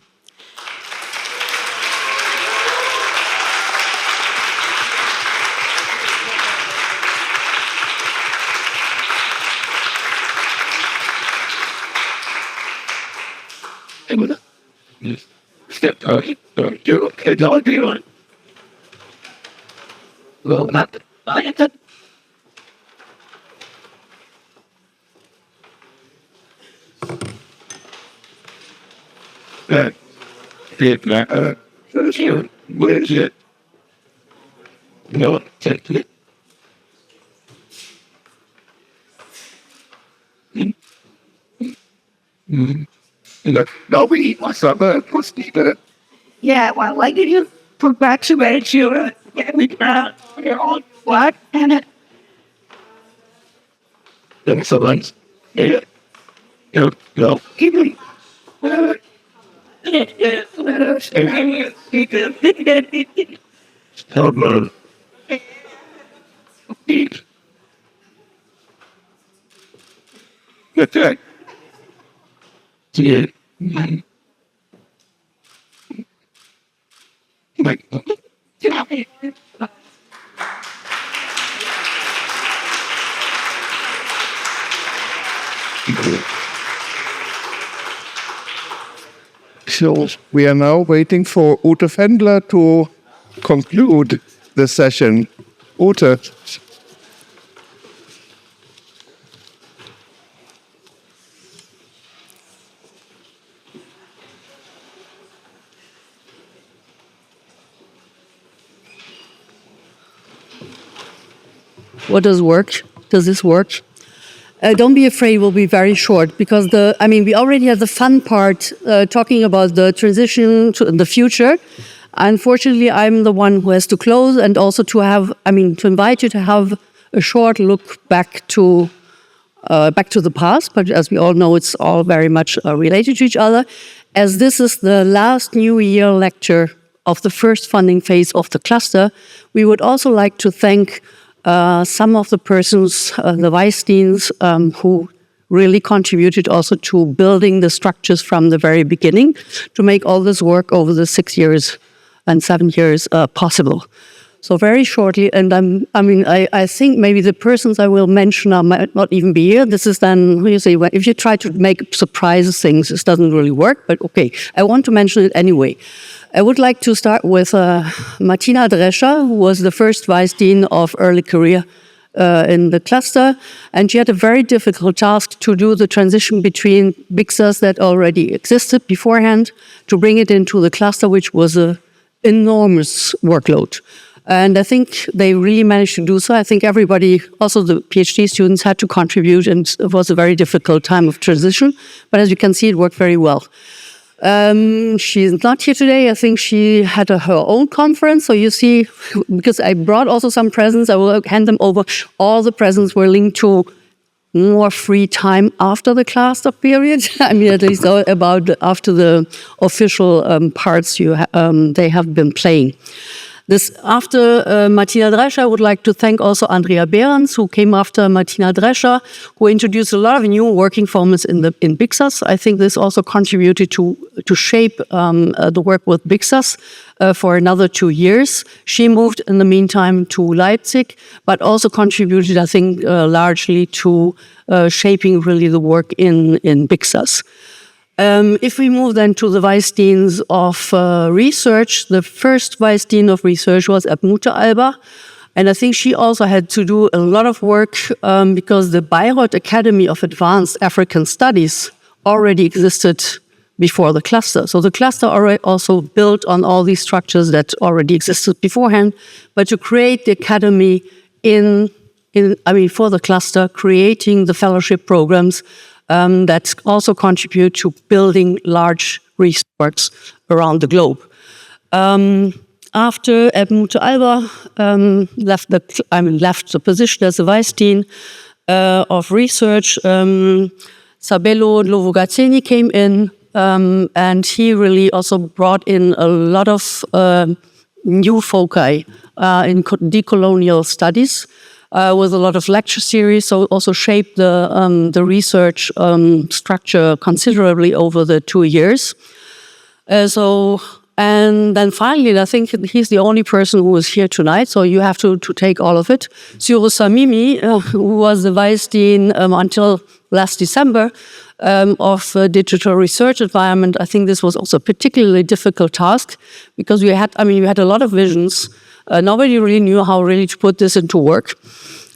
Nobody wants to Yeah, well, I did you congratulate you for your own work and excellent. Yeah. No. Okay. Yeah. So we are now waiting for Ute Fendler to conclude the session. Ute. What does work? Does this work? Don't be afraid, we'll be very short because we already had the fun part talking about the transition to the future. Unfortunately, I'm the one who has to close and also to invite you to have a short look back to the past. But as we all know, it's all very much related to each other. As this is the last New Year lecture of the first funding phase of the cluster, we would also like to thank some of the persons, the vice deans, who really contributed also to building the structures from the very beginning to make all this work over the 6 years and 7 years possible. So very shortly, and I think maybe the persons I will mention might not even be here. This is then, if you try to make surprise things, this doesn't really work, but okay, I want to mention it anyway. I would like to start with Martina Drescher, who was the first vice dean of early career in the cluster, and she had a very difficult task to do the transition between BIXAs that already existed beforehand to bring it into the cluster, which was an enormous workload. And I think they really managed to do so. I think everybody, also the PhD students, had to contribute, and it was a very difficult time of transition. But as you can see, it worked very well. She's not here today. I think she had her own conference. So you see, because I brought also some presents, I will hand them over. All the presents were linked to more free time after the cluster period. At least about after the official parts they have been playing. After Martina Drescher, I would like to thank also Andrea Behrens, who came after Martina Drescher, who introduced a lot of new working formats in BIXAS. I think this also contributed to shape the work with BIXAS for another 2 years. She moved in the meantime to Leipzig, but also contributed, I think, largely to shaping really the work in BIXAS. If we move then to the vice deans of research, the first vice dean of research was Ebmute Alba. And I think she also had to do a lot of work because the Bayreuth Academy of Advanced African Studies already existed before the cluster. So the cluster already also built on all these structures that already existed beforehand. But to create the academy for the cluster, creating the fellowship programs, that also contribute to building large research around the globe. After Ebmute Alba left the position as a vice dean of research, Sabelo Lovogazeni came in, and he really also brought in a lot of new foci in decolonial studies. With a lot of lecture series, so also shaped the research structure considerably over the 2 years. And then finally, I think he's the only person who is here tonight, so you have to take all of it. Cyrus Samimi, who was the vice dean until last December of digital research environment. I think this was also a particularly difficult task because we had a lot of visions. Nobody really knew how really to put this into work.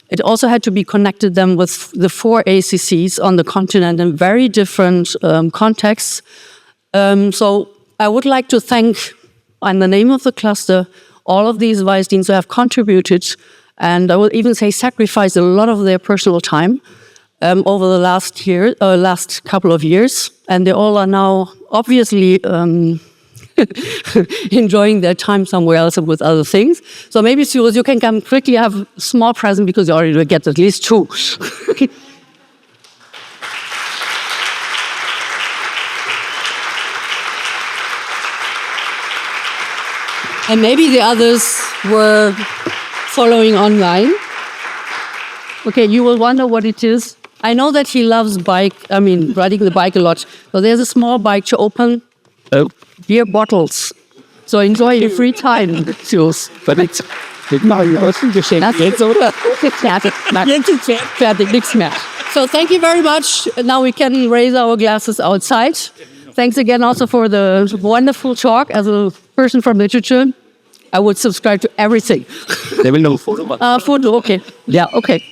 It also had to be connected then with the 4 ACCs on the continent in very different contexts. So I would like to thank, in the name of the cluster, all of these vice deans who have contributed, and I will even say sacrificed a lot of their personal time over the last couple of years. and they all are now obviously enjoying their time somewhere else with other things. So maybe, Cyrus, you can come quickly have a small present because you already get at least 2. And maybe the others were following online. Okay, you will wonder what it is. I know that he loves riding the bike a lot. So there's a small bike to open beer bottles. So enjoy your free time, Jules. Fertig, nichts mehr. So thank you very much. Now we can raise our glasses outside. Thanks again also for the wonderful talk. As a person from literature, I would subscribe to everything. They will know photo. Photo, okay. Yeah, okay.